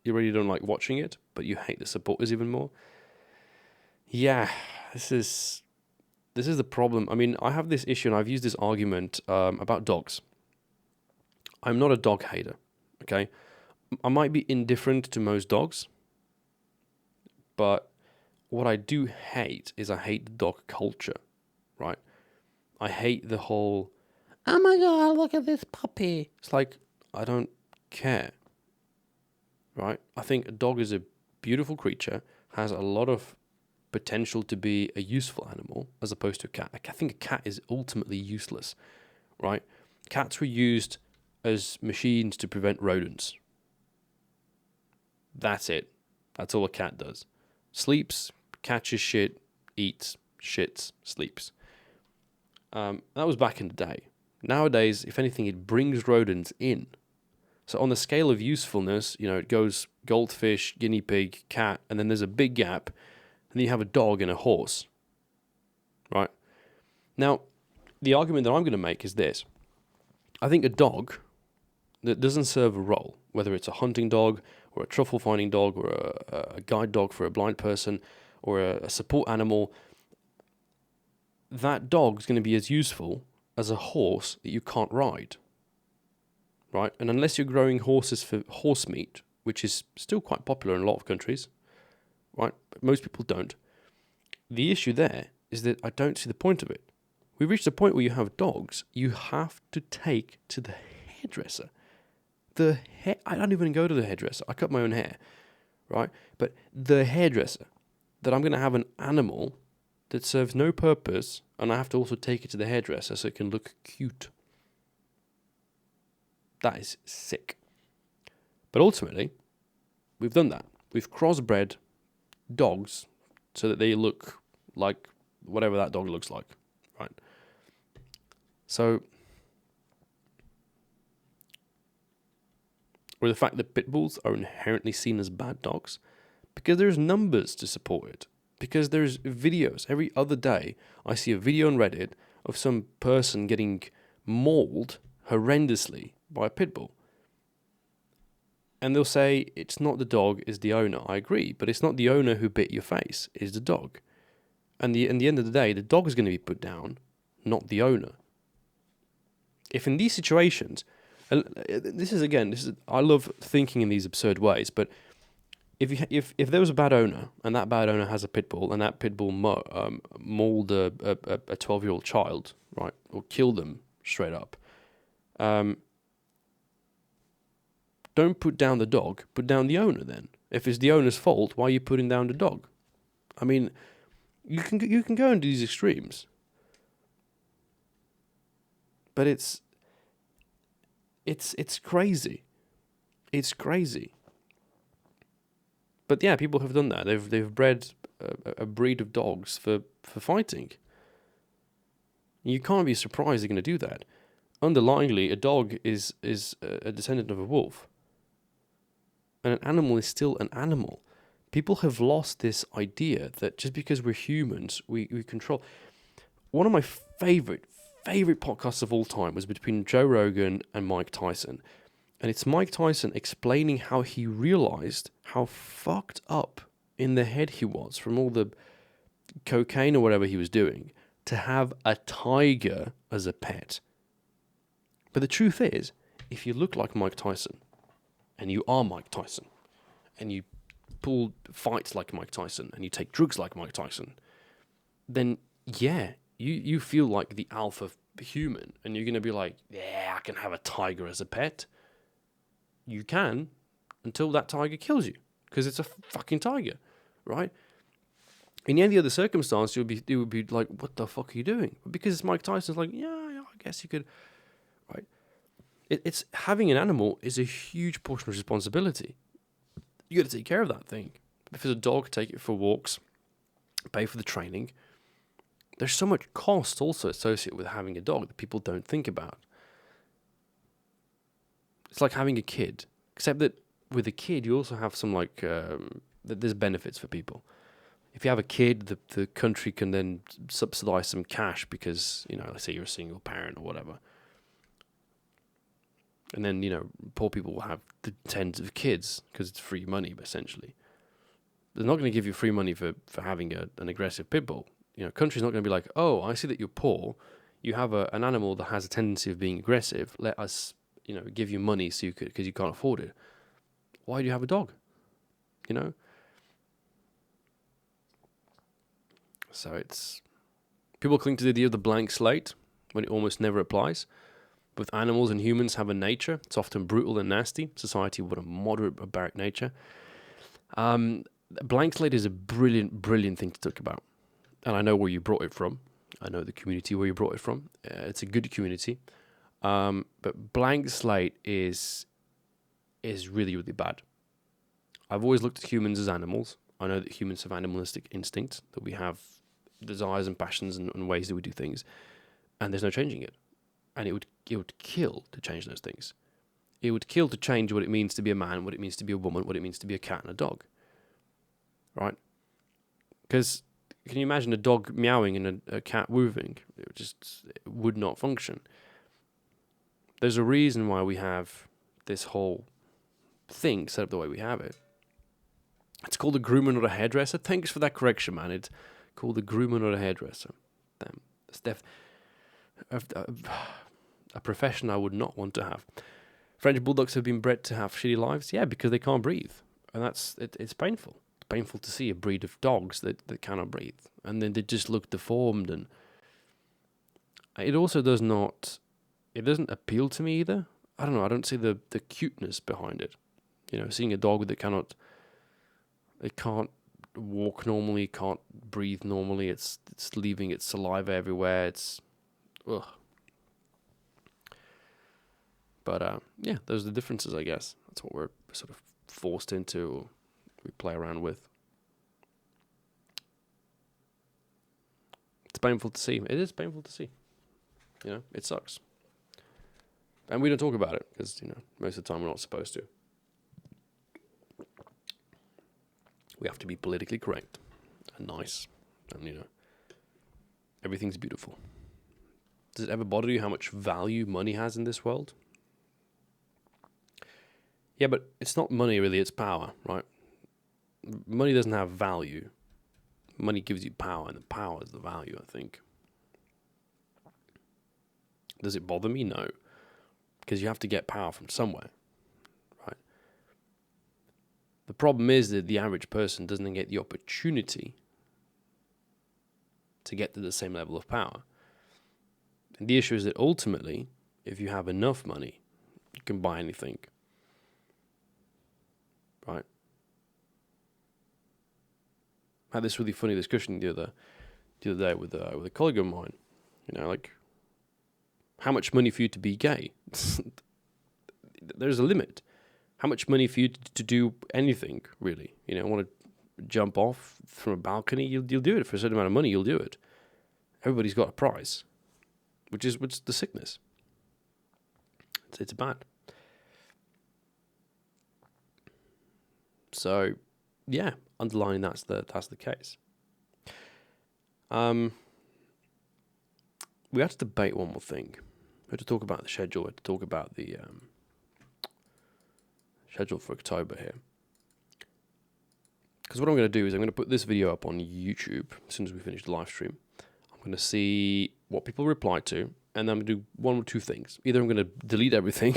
Speaker 1: You really don't like watching it, but you hate the supporters even more. Yeah, this is the problem. I mean, I have this issue, and I've used this argument about dogs. I'm not a dog hater, okay? I might be indifferent to most dogs, but what I do hate is I hate the dog culture, right? I hate the whole, oh my God, look at this puppy. It's like, I don't care, right? I think a dog is a beautiful creature, has a lot of potential to be a useful animal as opposed to a cat. I think a cat is ultimately useless, right? Cats were used as machines to prevent rodents. That's it. That's all a cat does. Sleeps, catches shit, eats, shits, sleeps. That was back in the day. Nowadays, if anything, it brings rodents in. So on the scale of usefulness, it goes goldfish, guinea pig, cat, and then there's a big gap, and then you have a dog and a horse, right? Now, the argument that I'm going to make is this. I think a dog that doesn't serve a role, whether it's a hunting dog or a truffle finding dog or a guide dog for a blind person or a support animal, that dog's going to be as useful as a horse that you can't ride, right? And unless you're growing horses for horse meat, which is still quite popular in a lot of countries, right? But most people don't. The issue there is that I don't see the point of it. We've reached a point where you have dogs you have to take to the hairdresser. I don't even go to the hairdresser. I cut my own hair, right? But the hairdresser, that I'm going to have an animal that serves no purpose, and I have to also take it to the hairdresser so it can look cute. That is sick. But ultimately, we've done that. We've crossbred dogs so that they look like whatever that dog looks like, right? So, or the fact that pit bulls are inherently seen as bad dogs, because there's numbers to support it. Because there's videos. Every other day, I see a video on Reddit of some person getting mauled horrendously by a pit bull. And they'll say, it's not the dog, it's the owner. I agree, but it's not the owner who bit your face, it's the dog. And in the end of the day, the dog is going to be put down, not the owner. If in these situations, I love thinking in these absurd ways, but if there was a bad owner, and that bad owner has a pit bull, and that pit bull mauled a 12-year-old child, right, or killed them straight up, don't put down the dog, put down the owner then. If it's the owner's fault, why are you putting down the dog? I mean, you can go into these extremes, but it's crazy. It's crazy. But yeah, people have done that. They've bred a breed of dogs for fighting. You can't be surprised they're going to do that. Underlyingly, a dog is a descendant of a wolf. And an animal is still an animal. People have lost this idea that just because we're humans, we control. One of my favorite podcasts of all time was between Joe Rogan and Mike Tyson. And it's Mike Tyson explaining how he realized how fucked up in the head he was from all the cocaine or whatever he was doing to have a tiger as a pet. But the truth is, if you look like Mike Tyson, and you are Mike Tyson, and you pull fights like Mike Tyson, and you take drugs like Mike Tyson, then yeah, you feel like the alpha human, and you're going to be like, yeah, I can have a tiger as a pet. You can, until that tiger kills you, because it's a fucking tiger, right? In any other circumstance, it would be like, what the fuck are you doing? But because it's Mike Tyson, it's like, yeah, I guess you could, right? It's having an animal is a huge portion of responsibility. You got to take care of that thing. If it's a dog, take it for walks, pay for the training. There's so much cost also associated with having a dog that people don't think about. It's like having a kid, except that with a kid, you also have some there's benefits for people. If you have a kid, the country can then subsidize some cash because, let's say you're a single parent or whatever. And then, poor people will have the tens of kids because it's free money, essentially. They're not going to give you free money for having an aggressive pit bull. Country's not going to be like, oh, I see that you're poor. You have an animal that has a tendency of being aggressive. Let us, give you money because you can't afford it. Why do you have a dog? So people cling to the idea of the blank slate when it almost never applies. Both animals and humans have a nature. It's often brutal and nasty. Society with a moderate barbaric nature. Blank slate is a brilliant, brilliant thing to talk about. And I know where you brought it from. I know the community where you brought it from. It's a good community. But blank slate is really, really bad. I've always looked at humans as animals. I know that humans have animalistic instincts, that we have desires and passions and ways that we do things. And there's no changing it. And it would kill to change those things. It would kill to change what it means to be a man, what it means to be a woman, what it means to be a cat and a dog. Right? Because can you imagine a dog meowing and a cat wooing? It would not function. There's a reason why we have this whole thing set up the way we have it. It's called a groomer, not a hairdresser. Thanks for that correction, man. It's called a groomer, not a hairdresser. Damn, it's a profession I would not want to have. French bulldogs have been bred to have shitty lives, yeah, because they can't breathe, and it's painful. It's painful to see a breed of dogs that cannot breathe, and then they just look deformed, and it also doesn't appeal to me either. I don't know. I don't see the cuteness behind it. You know, seeing a dog that it can't walk normally, can't breathe normally. It's leaving its saliva everywhere. It's ugh. But yeah, those are the differences, I guess. That's what we're sort of forced into, or we play around with. It's painful to see. It is painful to see. You know, it sucks. And we don't talk about it because, you know, most of the time we're not supposed to. We have to be politically correct and nice, and, you know, everything's beautiful. Does it ever bother you how much value money has in this world? Yeah, but it's not money really, it's power, right? Money doesn't have value. Money gives you power, and the power is the value, I think. Does it bother me? No. Because you have to get power from somewhere, right? The problem is that the average person doesn't get the opportunity to get to the same level of power. And the issue is that ultimately, if you have enough money, you can buy anything, right? I had this really funny discussion the other day with a colleague of mine. You know, like, how much money for you to be gay? There's a limit. How much money for you to do anything, really? You know, want to jump off from a balcony? You'll do it for a certain amount of money. You'll do it. Everybody's got a price, which is the sickness. It's bad. So, yeah, underlining that's the case. We had to debate one more thing. We had to talk about the schedule. We had to talk about the schedule for October here. Because what I'm going to do is I'm going to put this video up on YouTube as soon as we finish the live stream. I'm going to see what people reply to, and then I'm going to do one or two things. Either I'm going to delete everything,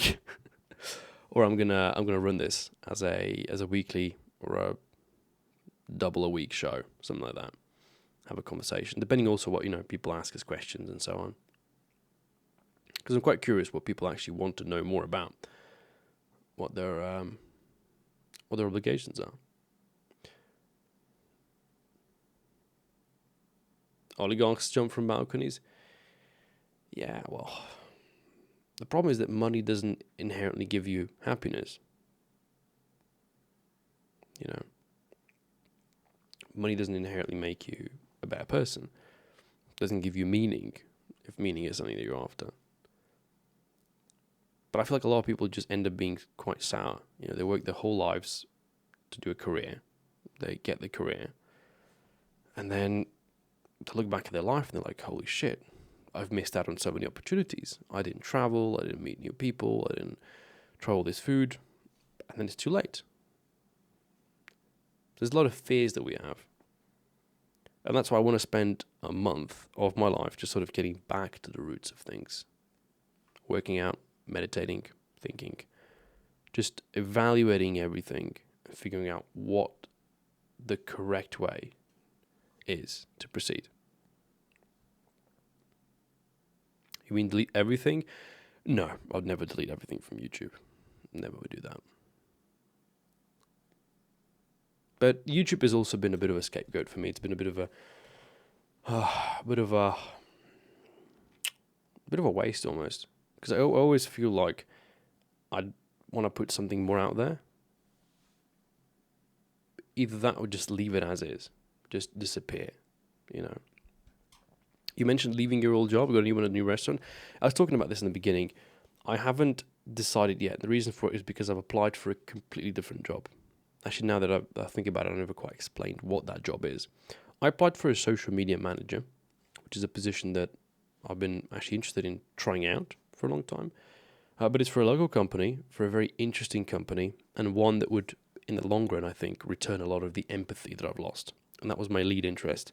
Speaker 1: or I'm gonna run this as a weekly or a double a week show, something like that. Have a conversation, depending also what, you know, people ask us questions and so on. Because I'm quite curious what people actually want to know more about, what their obligations are. Oligarchs jump from balconies. Yeah, well, the problem is that money doesn't inherently give you happiness. You know, money doesn't inherently make you a better person. It doesn't give you meaning, if meaning is something that you're after. But I feel like a lot of people just end up being quite sour. You know, they work their whole lives to do a career. They get the career. And then they look back at their life and they're like, holy shit, I've missed out on so many opportunities. I didn't travel, I didn't meet new people, I didn't try all this food. And then it's too late. There's a lot of fears that we have. And that's why I want to spend a month of my life just sort of getting back to the roots of things. Working out, meditating, thinking, just evaluating everything, figuring out what the correct way is to proceed. You mean delete everything? No, I'd never delete everything from YouTube. Never would do that. But YouTube has also been a bit of a scapegoat for me. It's been a bit of a waste almost. Because I always feel like I want to put something more out there. Either that or just leave it as is. Just disappear, you know. You mentioned leaving your old job, going to a new restaurant. I was talking about this in the beginning. I haven't decided yet. The reason for it is because I've applied for a completely different job. Actually, now that I think about it, I never quite explained what that job is. I applied for a social media manager, which is a position that I've been actually interested in trying out for a long time. But it's for a local company, for a very interesting company, and one that would, in the long run, I think, return a lot of the empathy that I've lost. And that was my lead interest.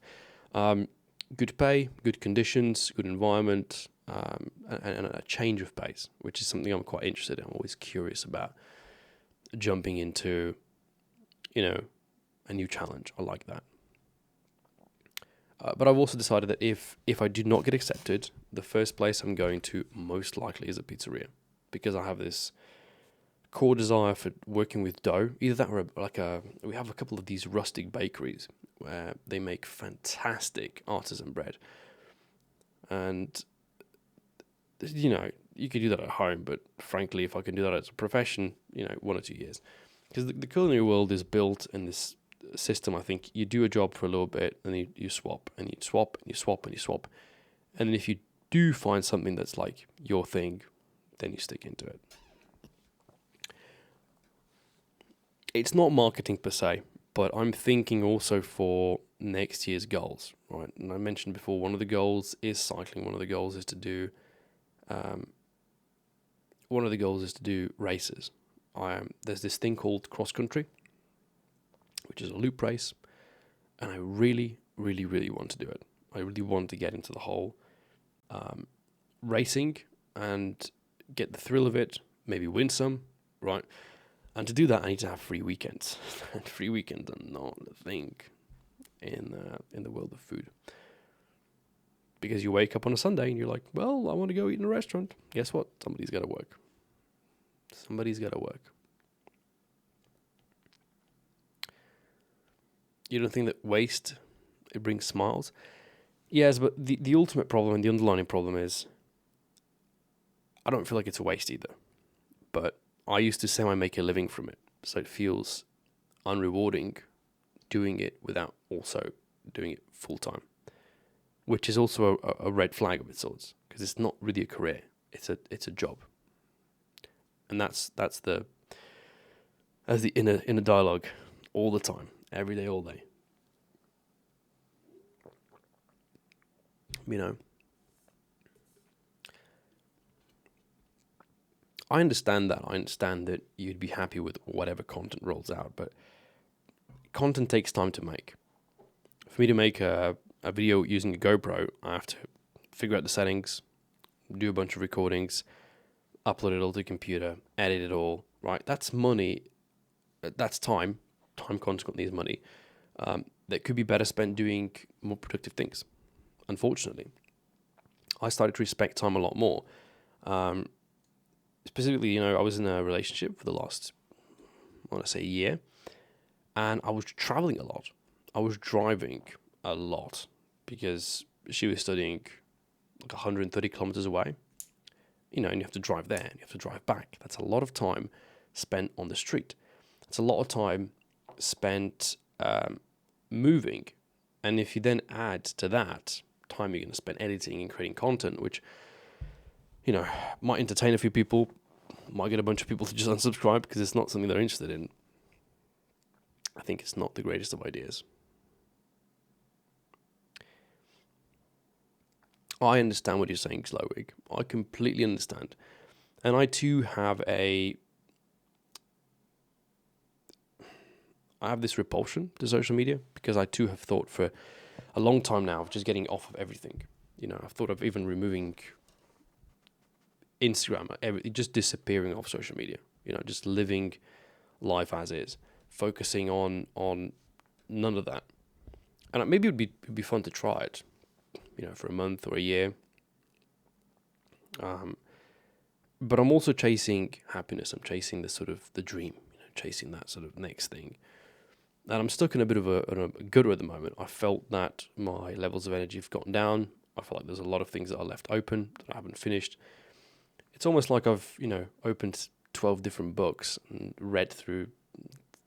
Speaker 1: Good pay, good conditions, good environment, and a change of pace, which is something I'm quite interested in. I'm always curious about jumping into, a new challenge. I like that. But I've also decided that if I do not get accepted, the first place I'm going to most likely is a pizzeria, because I have this core desire for working with dough. Either that or we have a couple of these rustic bakeries where they make fantastic artisan bread. And, you could do that at home, but frankly, if I can do that as a profession, 1 or 2 years. Because the culinary world is built in this system. I think you do a job for a little bit, and you swap, and you swap, and you swap, and you swap. And then if you do find something that's like your thing, then you stick into it. It's not marketing per se, but I'm thinking also for next year's goals, right? And I mentioned before, one of the goals is cycling. One of the goals is to do, races. There's this thing called cross country, which is a loop race, and I really, really, really want to do it. I really want to get into the whole racing and get the thrill of it, maybe win some, right? And to do that, I need to have free weekends. And free weekends are not a thing in the world of food. Because you wake up on a Sunday and you're like, well, I want to go eat in a restaurant. Guess what? Somebody's got to work. Somebody's got to work. You don't think that waste, it brings smiles? Yes, but the ultimate problem and the underlying problem is I don't feel like it's a waste either. But I used to semi-make a living from it, so it feels unrewarding doing it without also doing it full-time, which is also a red flag of its sorts, because it's not really a career, it's a job. And that's the inner dialogue all the time, every day, all day. I understand that. I understand that you'd be happy with whatever content rolls out, but content takes time to make. For me to make a video using a GoPro, I have to figure out the settings, do a bunch of recordings, upload it all to the computer, edit it all, right? That's money. That's time. Time consequently is money. That could be better spent doing more productive things. Unfortunately, I started to respect time a lot more. Specifically, I was in a relationship for the last, I want to say, year, and I was traveling a lot. I was driving a lot because she was studying like 130 kilometers away, and you have to drive there and you have to drive back. That's a lot of time spent on the street. It's a lot of time spent moving. And if you then add to that time you're going to spend editing and creating content, which might entertain a few people, might get a bunch of people to just unsubscribe because it's not something they're interested in. I think it's not the greatest of ideas. I understand what you're saying, Slowig. I completely understand. And I too have I have this repulsion to social media, because I too have thought for a long time now of just getting off of everything. I've thought of even removing Instagram, just disappearing off social media, just living life as is, focusing on none of that. And maybe it'd be fun to try it, for a month or a year. But I'm also chasing happiness. I'm chasing the dream, chasing that sort of next thing. And I'm stuck in a bit of a gutter at the moment. I felt that my levels of energy have gotten down. I feel like there's a lot of things that are left open that I haven't finished. It's almost like I've, opened 12 different books and read through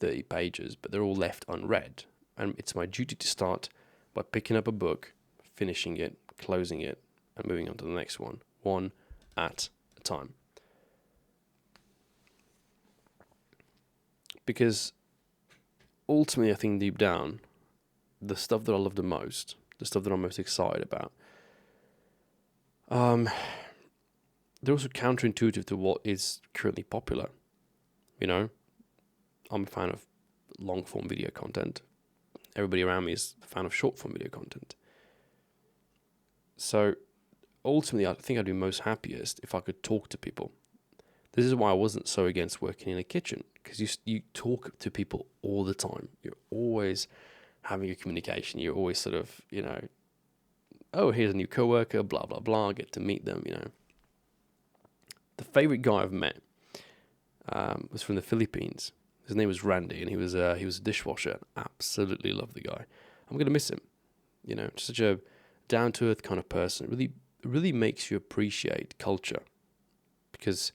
Speaker 1: 30 pages, but they're all left unread. And it's my duty to start by picking up a book, finishing it, closing it, and moving on to the next one at a time. Because ultimately, I think deep down, the stuff that I love the most, the stuff that I'm most excited about, they're also counterintuitive to what is currently popular. You know, I'm a fan of long form video content. Everybody around me is a fan of short form video content. So ultimately, I think I'd be most happiest if I could talk to people. This is why I wasn't so against working in a kitchen, because you talk to people all the time. You're always having a communication. You're always sort of, oh, here's a new coworker, blah, blah, blah, get to meet them, The favorite guy I've met was from the Philippines. His name was Randy, and he was a dishwasher. Absolutely love the guy. I'm going to miss him. Just such a down-to-earth kind of person. It really makes you appreciate culture, because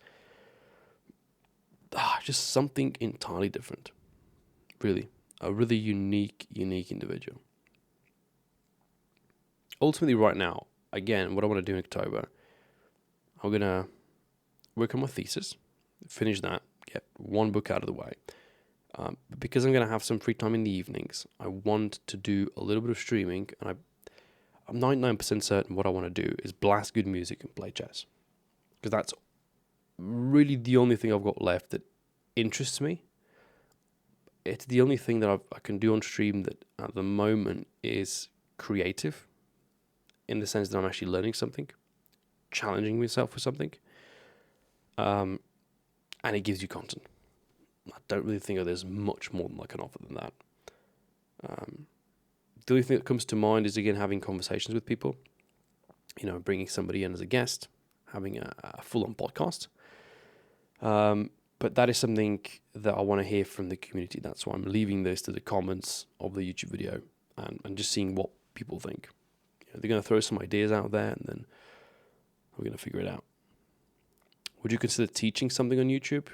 Speaker 1: just something entirely different. Really. A really unique individual. Ultimately, right now, again, what I want to do in October, I'm going to work on my thesis, finish that, get one book out of the way. But because I'm going to have some free time in the evenings, I want to do a little bit of streaming, and I'm 99% certain what I want to do is blast good music and play chess. Because that's really the only thing I've got left that interests me. It's the only thing that I can do on stream that at the moment is creative, in the sense that I'm actually learning something, challenging myself with something, and it gives you content. I don't really think there's much more than I can offer than that. The only thing that comes to mind is, again, having conversations with people, bringing somebody in as a guest, having a full-on podcast. But that is something that I want to hear from the community. That's why I'm leaving this to the comments of the YouTube video and just seeing what people think. They're going to throw some ideas out there, and then we're going to figure it out. Would you consider teaching something on YouTube?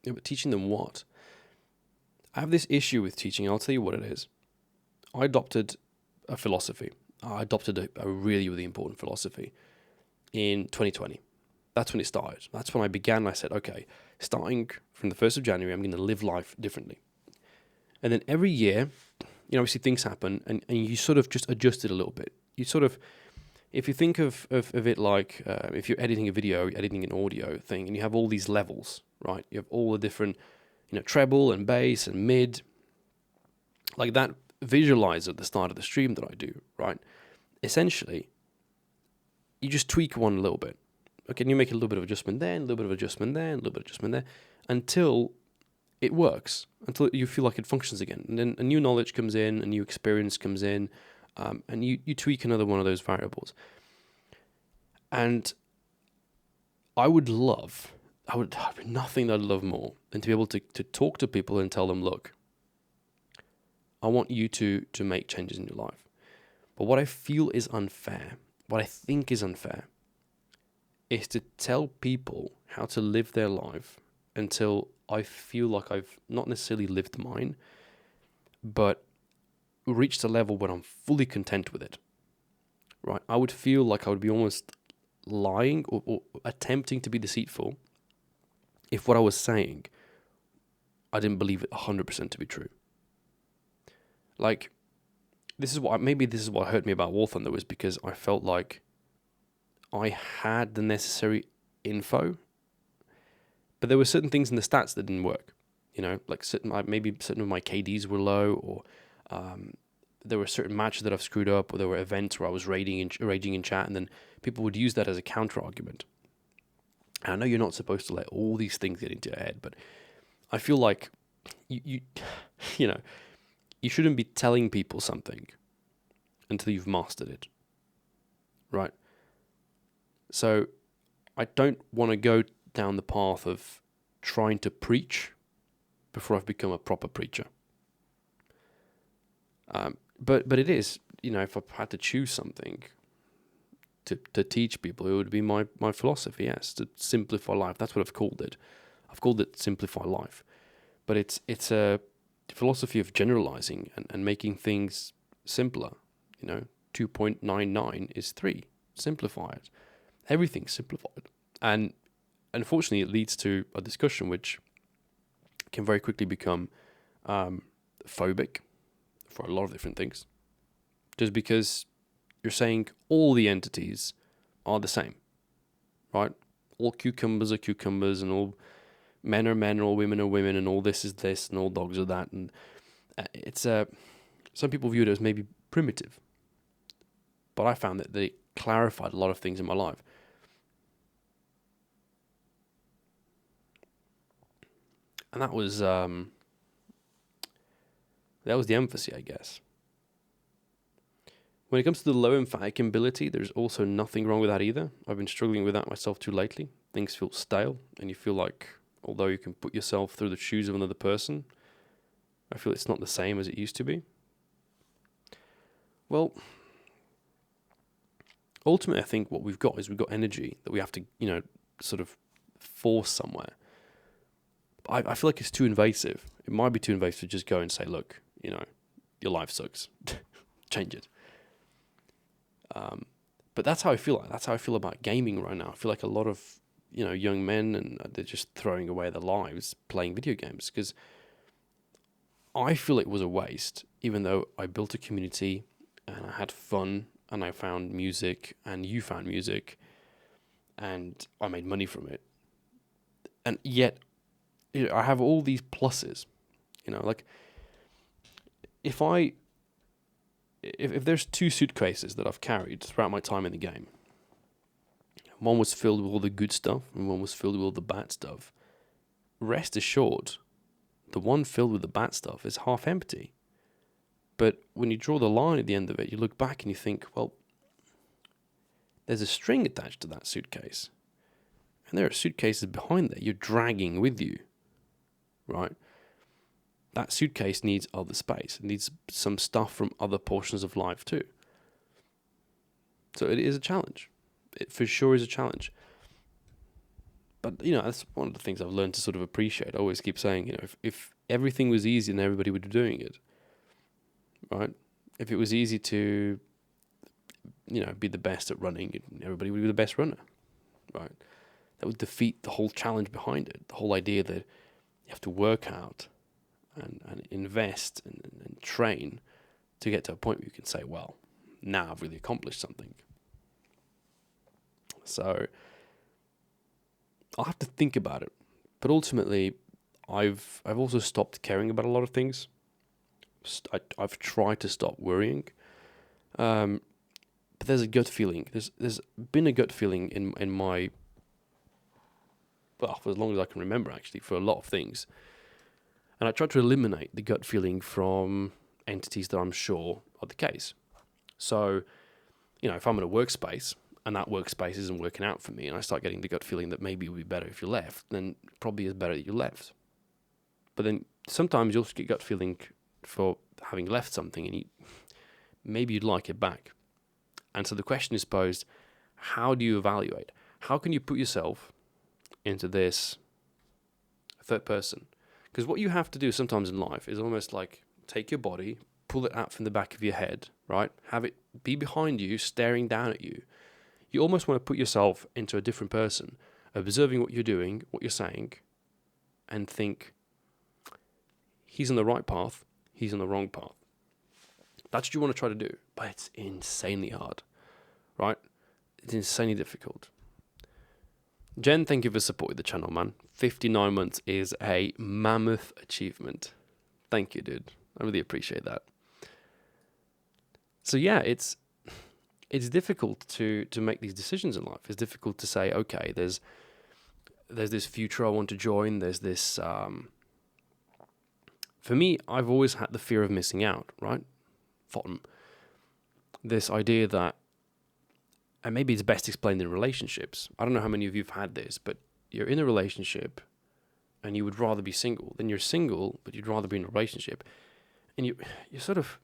Speaker 1: Yeah, but teaching them what? I have this issue with teaching. I'll tell you what it is. I adopted a philosophy. I adopted a really, really important philosophy in 2020. That's when it started. That's when I began. And I said, okay, starting from the 1st of January, I'm going to live life differently. And then every year, obviously things happen, and you sort of just adjust it a little bit. You sort of, if you think of it like, if you're editing a video, you're editing an audio thing, and you have all these levels, right? You have all the different, treble and bass and mid, like that visualizer at the start of the stream that I do, right? Essentially, you just tweak one a little bit. Okay, and you make a little bit of adjustment there, and a little bit of adjustment there, and a little bit of adjustment there, until it works, until you feel like it functions again. And then a new knowledge comes in, a new experience comes in, and you tweak another one of those variables. And I would have nothing that I'd love more than to be able to talk to people and tell them, look, I want you to make changes in your life. But what I feel is unfair, what I think is unfair, is to tell people how to live their life until I feel like I've not necessarily lived mine, but reached a level where I'm fully content with it, right? I would feel like I would be almost lying or attempting to be deceitful if what I was saying, I didn't believe it 100% to be true. Like, this is what hurt me about War Thunder, was because I felt like I had the necessary info, but there were certain things in the stats that didn't work. Like certain of my KDs were low, or there were certain matches that I've screwed up, or there were events where I was raging in chat, and then people would use that as a counter argument. And I know you're not supposed to let all these things get into your head, but I feel like you shouldn't be telling people something until you've mastered it, right? So I don't want to go down the path of trying to preach before I've become a proper preacher. But it is, if I had to choose something to teach people, it would be my philosophy, yes, to simplify life. That's what I've called it. I've called it Simplify Life. But it's a philosophy of generalizing and making things simpler. 2.99 is 3. Simplify it. Everything's simplified. And unfortunately, it leads to a discussion which can very quickly become phobic for a lot of different things. Just because you're saying all the entities are the same, right? All cucumbers are cucumbers, and all men are men, and all women are women, and all this is this, and all dogs are that. And it's some people view it as maybe primitive, but I found that they clarified a lot of things in my life. And that was the emphasis, I guess. When it comes to the low emphatic ability, there's also nothing wrong with that either. I've been struggling with that myself too lately. Things feel stale, and you feel like, although you can put yourself through the shoes of another person, I feel it's not the same as it used to be. Well, ultimately, I think what we've got energy that we have to, sort of force somewhere. I feel like it's too invasive. It might be too invasive to just go and say, look, your life sucks. Change it. But that's how I feel. That's how I feel about gaming right now. I feel like a lot of, young men, and they're just throwing away their lives playing video games, because I feel it was a waste, even though I built a community and I had fun and I found music and you found music and I made money from it. And yet, I have all these pluses, like if there's 2 suitcases that I've carried throughout my time in the game, one was filled with all the good stuff and one was filled with all the bad stuff. Rest assured, the one filled with the bad stuff is half empty. But when you draw the line at the end of it, you look back and you think, well, there's a string attached to that suitcase. And there are suitcases behind there you're dragging with you, right? That suitcase needs other space. It needs some stuff from other portions of life too. So it is a challenge. It for sure is a challenge. But, that's one of the things I've learned to sort of appreciate. I always keep saying, if everything was easy, then everybody would be doing it, right? If it was easy to, be the best at running, everybody would be the best runner, right? That would defeat the whole challenge behind it. The whole idea that you have to work out and invest and train to get to a point where you can say, well, now I've really accomplished something. So I'll have to think about it. But ultimately, I've also stopped caring about a lot of things. I've tried to stop worrying. But there's a gut feeling. There's been a gut feeling in my, well, for as long as I can remember, actually, for a lot of things. And I try to eliminate the gut feeling from entities that I'm sure are the case. So, if I'm in a workspace and that workspace isn't working out for me, and I start getting the gut feeling that maybe it would be better if you left, then it probably is better that you left. But then sometimes you also get gut feeling for having left something, and maybe you'd like it back. And so the question is posed, how do you evaluate? How can you put yourself into this third person? Because what you have to do sometimes in life is almost like take your body, pull it out from the back of your head, right? Have it be behind you, staring down at you. You almost want to put yourself into a different person, observing what you're doing, what you're saying, and think, he's on the right path, he's on the wrong path. That's what you want to try to do, but it's insanely hard, right? It's insanely difficult. Jen, thank you for supporting the channel, man. 59 months is a mammoth achievement. Thank you, dude. I really appreciate that. So yeah, it's difficult to make these decisions in life. It's difficult to say, okay, there's this future I want to join. There's this. For me, I've always had the fear of missing out, right? This idea that, and maybe it's best explained in relationships. I don't know how many of you have had this, but you're in a relationship and you would rather be single. Then you're single, but you'd rather be in a relationship. And you're sort of,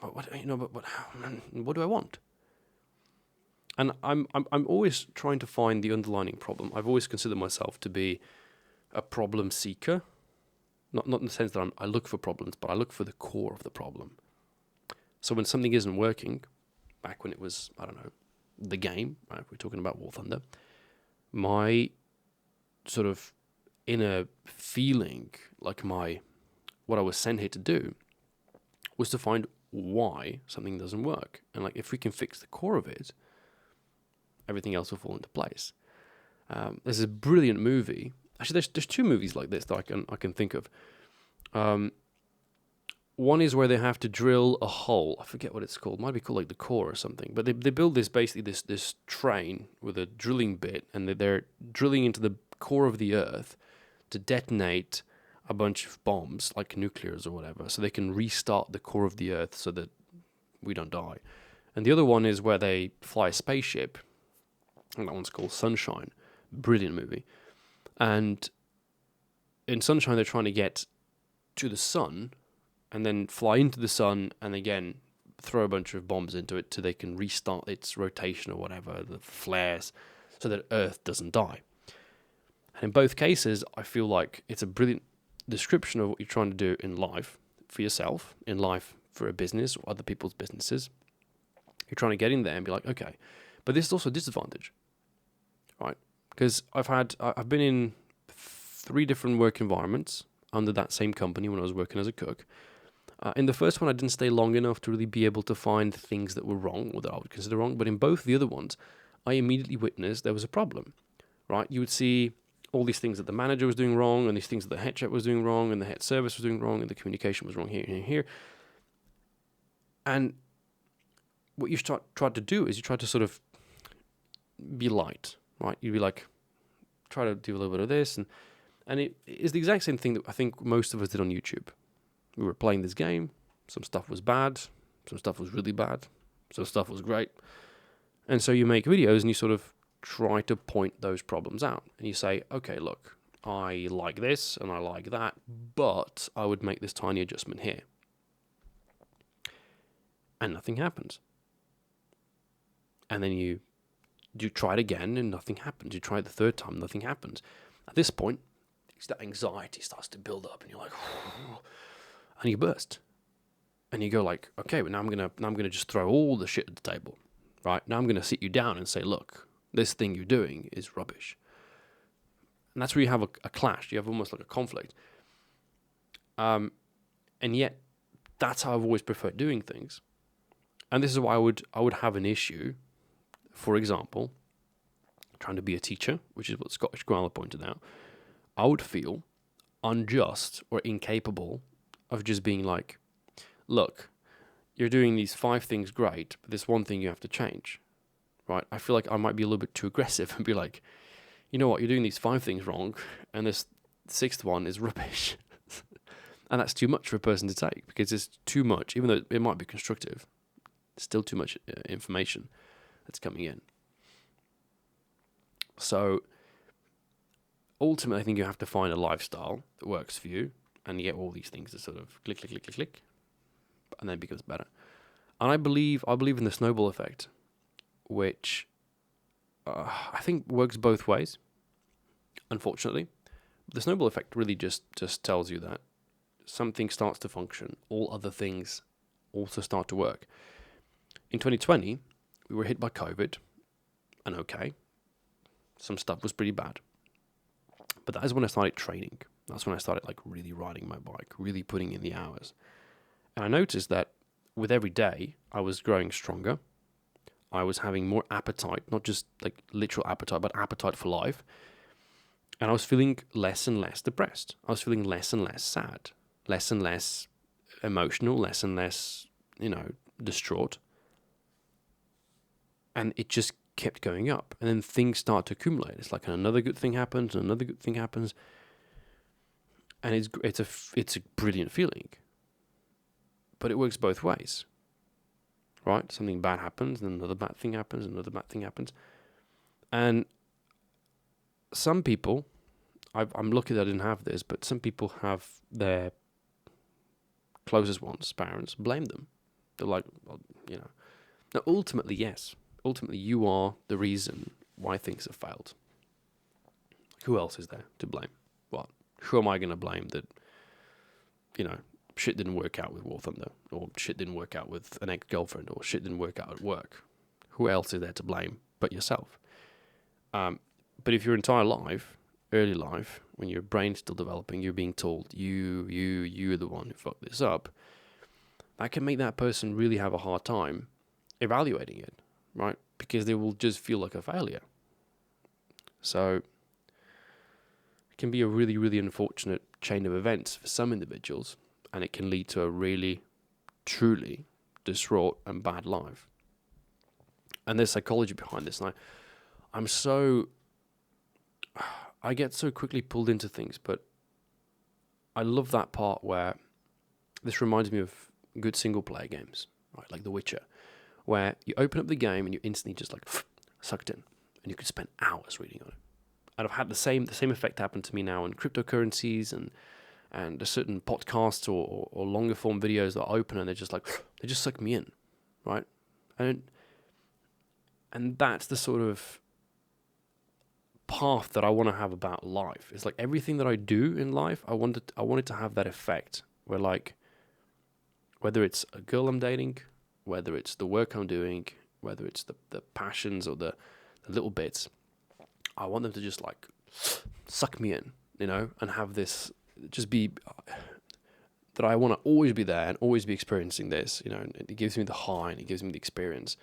Speaker 1: but what do I want? And I'm always trying to find the underlying problem. I've always considered myself to be a problem seeker. Not in the sense that I look for problems, but I look for the core of the problem. So when something isn't working, back when it was, I don't know, the game, right? We're talking about War Thunder. My sort of inner feeling, like what I was sent here to do, was to find why something doesn't work. And like, if we can fix the core of it, everything else will fall into place. There's a brilliant movie. Actually, there's two movies like this that I can think of. One is where they have to drill a hole. I forget what it's called. It might be called like the core or something. But they build this train with a drilling bit, and they're drilling into the core of the earth to detonate a bunch of bombs, like nuclears or whatever, so they can restart the core of the earth so that we don't die. And the other one is where they fly a spaceship, and that one's called Sunshine. Brilliant movie. And in Sunshine, they're trying to get to the sun and then fly into the sun and again throw a bunch of bombs into it so they can restart its rotation or whatever, the flares, so that Earth doesn't die. And in both cases, I feel like it's a brilliant description of what you're trying to do in life for yourself, in life for a business or other people's businesses. You're trying to get in there and be like, okay, but this is also a disadvantage, right? Because I've been in 3 different work environments under that same company when I was working as a cook. In the first one, I didn't stay long enough to really be able to find things that were wrong or that I would consider wrong. But in both the other ones, I immediately witnessed there was a problem, right? You would see all these things that the manager was doing wrong, and these things that the head chef was doing wrong, and the head service was doing wrong, and the communication was wrong here and here. And what you try to do is you try to sort of be light, right? You'd be like, try to do a little bit of this, and it is the exact same thing that I think most of us did on YouTube. We were playing this game, some stuff was bad, some stuff was really bad, some stuff was great. And so you make videos and you sort of try to point those problems out. And you say, okay, look, I like this and I like that, but I would make this tiny adjustment here. And nothing happens. And then you try it again and nothing happens. You try it the third time, nothing happens. At this point, that anxiety starts to build up and you're like, and you burst. And you go like, okay, but now I'm gonna just throw all the shit at the table. Right? Now I'm gonna sit you down and say, look, this thing you're doing is rubbish. And that's where you have a clash. You have almost like a conflict. And yet that's how I've always preferred doing things. And this is why I would have an issue, for example, trying to be a teacher, which is what Scottish Growler pointed out. I would feel unjust or incapable of just being like, look, you're doing these 5 things great, but there's one thing you have to change, right? I feel like I might be a little bit too aggressive and be like, you know what, you're doing these 5 things wrong, and this 6th one is rubbish. And that's too much for a person to take, because it's too much, even though it might be constructive, it's still too much information that's coming in. So ultimately, I think you have to find a lifestyle that works for you, and you get all these things to sort of click, click, click, click, click, and then it becomes better. And I believe in the snowball effect, which I think works both ways, unfortunately. The snowball effect really just tells you that something starts to function, all other things also start to work. In 2020, we were hit by COVID, and okay, some stuff was pretty bad. But that is when I started training. That's when I started like really riding my bike, really putting in the hours. And I noticed that with every day, I was growing stronger. I was having more appetite, not just like literal appetite, but appetite for life. And I was feeling less and less depressed. I was feeling less and less sad, less and less emotional, less and less, distraught. And it just kept going up. And then things start to accumulate. It's like another good thing happens, and another good thing happens. And it's a brilliant feeling. But it works both ways. Right? Something bad happens, and another bad thing happens, and another bad thing happens. And some people, I'm lucky that I didn't have this, but some people have their closest ones, parents, blame them. They're like, well, Now, ultimately, yes. Ultimately, you are the reason why things have failed. Who else is there to blame? What? Who am I going to blame that, shit didn't work out with War Thunder, or shit didn't work out with an ex-girlfriend, or shit didn't work out at work? Who else is there to blame but yourself? But if your entire life, early life, when your brain's still developing, you're being told, you're the one who fucked this up, that can make that person really have a hard time evaluating it, right? Because they will just feel like a failure. So it can be a really, really unfortunate chain of events for some individuals, and it can lead to a really, truly distraught and bad life. And there's psychology behind this, and I get so quickly pulled into things, but I love that part where this reminds me of good single-player games, right? Like The Witcher, where you open up the game and you're instantly just like sucked in, and you could spend hours reading on it. And I've had the same effect happen to me now in cryptocurrencies and a certain podcasts or longer form videos that I open, and they just suck me in, right? And that's the sort of path that I want to have about life. It's like everything that I do in life, I wanted to have that effect where, like, whether it's a girl I'm dating, whether it's the work I'm doing, whether it's the passions or the little bits, I want them to just like suck me in, and have this just be that I want to always be there and always be experiencing this, and it gives me the high and it gives me the experience.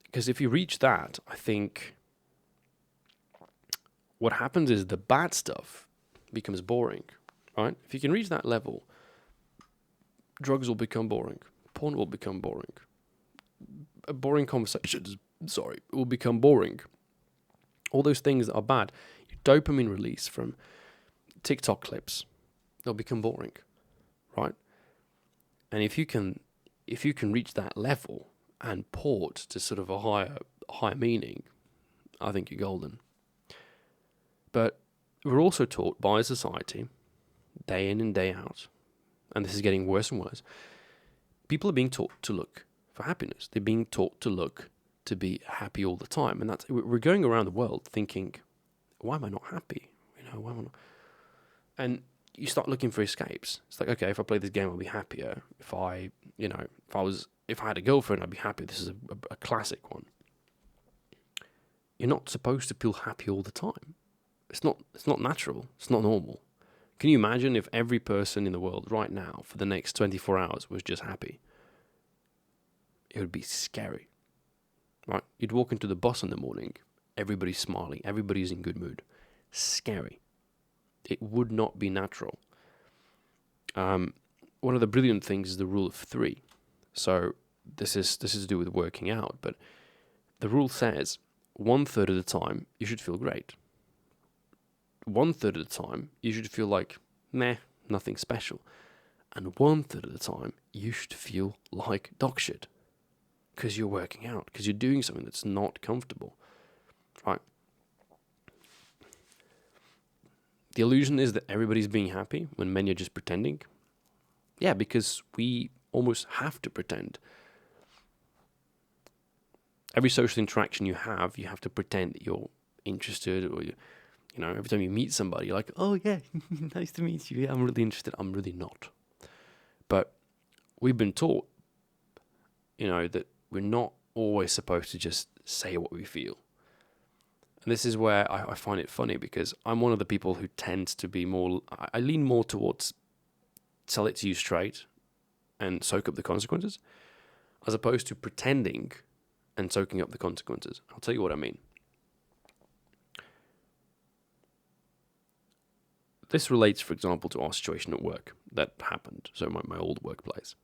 Speaker 1: Because if you reach that, I think what happens is the bad stuff becomes boring, right? If you can reach that level, drugs will become boring. Porn will become boring. Boring conversations, will become boring. All those things that are bad, your dopamine release from TikTok clips, they'll become boring, right? And if you can reach that level and port to sort of a higher meaning, I think you're golden. But we're also taught by society, day in and day out, and this is getting worse and worse, people are being taught to look for happiness. They're being taught to be happy all the time. And we're going around the world thinking, why am I not happy? Why am I not? And you start looking for escapes. It's like, okay, if I play this game, I'll be happier. If I had a girlfriend, I'd be happy. This is a classic one. You're not supposed to feel happy all the time. It's not natural. It's not normal. Can you imagine if every person in the world right now for the next 24 hours was just happy? It would be scary, right? You'd walk into the bus in the morning, everybody's smiling, everybody's in good mood. Scary. It would not be natural. One of the brilliant things is the rule of 3. So this is to do with working out, but the rule says 1/3 of the time you should feel great. 1/3 of the time you should feel like meh, nothing special, and 1/3 of the time you should feel like dog shit because you're working out, because you're doing something that's not comfortable, right? The illusion is that everybody's being happy when many are just pretending. Yeah, because we almost have to pretend. Every social interaction you have to pretend that you're interested, or every time you meet somebody, you're like, oh yeah, nice to meet you. Yeah, I'm really interested. I'm really not. But we've been taught, that we're not always supposed to just say what we feel. And this is where I find it funny, because I'm one of the people who tends to be I lean more towards tell it to you straight and soak up the consequences, as opposed to pretending and soaking up the consequences. I'll tell you what I mean. This relates, for example, to our situation at work that happened. So my old workplace.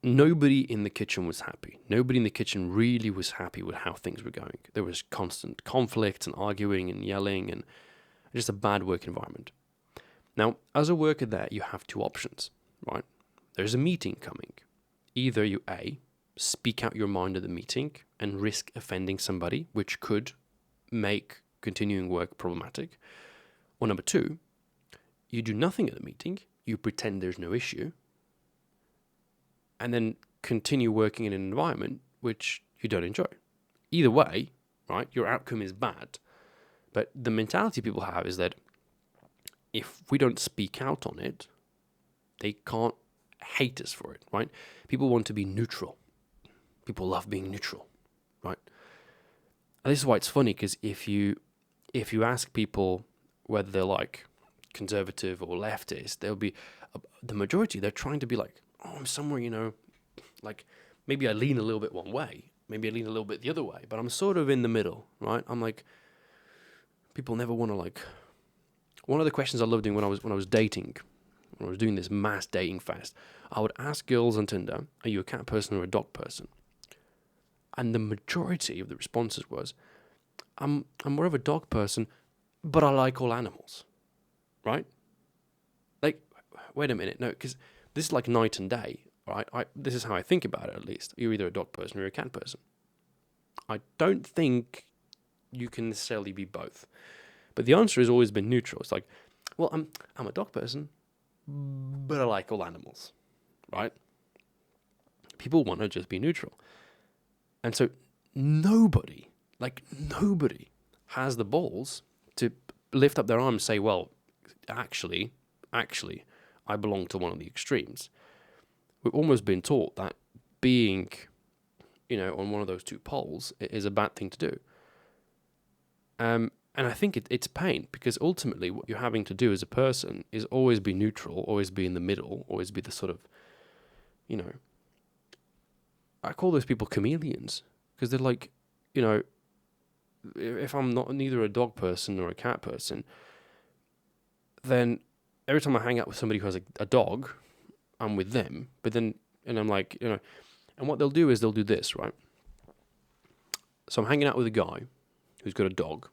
Speaker 1: Nobody in the kitchen was happy. Nobody in the kitchen really was happy with how things were going. There was constant conflict and arguing and yelling and just a bad work environment. Now, as a worker there, you have 2 options, right? There's a meeting coming. Either you, A, speak out your mind at the meeting and risk offending somebody, which could make continuing work problematic. Or number 2, you do nothing at the meeting, you pretend there's no issue, and then continue working in an environment which you don't enjoy. Either way, right, your outcome is bad. But the mentality people have is that if we don't speak out on it, they can't hate us for it, right? People want to be neutral. People love being neutral, right? And this is why it's funny, because if you ask people whether they're like conservative or leftist, there'll be the majority. They're trying to be like, oh, I'm somewhere, like maybe I lean a little bit one way, maybe I lean a little bit the other way, but I'm sort of in the middle, right? I'm like, people never want to like. One of the questions I loved doing when I was dating, when I was doing this mass dating fest, I would ask girls on Tinder, are you a cat person or a dog person? And the majority of the responses was, I'm more of a dog person, but I like all animals, right? Like, wait a minute, no, because this is like night and day, right? This is how I think about it, at least. You're either a dog person or you're a cat person. I don't think you can necessarily be both. But the answer has always been neutral. It's like, well, I'm a dog person, but I like all animals, right? People want to just be neutral. And so nobody has the balls to lift up their arm and say, well, actually, I belong to one of the extremes. We've almost been taught that being, on one of those two poles is a bad thing to do. And I think it's pain, because ultimately what you're having to do as a person is always be neutral, always be in the middle, always be the sort of, I call those people chameleons, because they're like, if I'm not neither a dog person or a cat person, then every time I hang out with somebody who has a dog, I'm with them, and I'm like, and what they'll do is they'll do this, right? So I'm hanging out with a guy who's got a dog,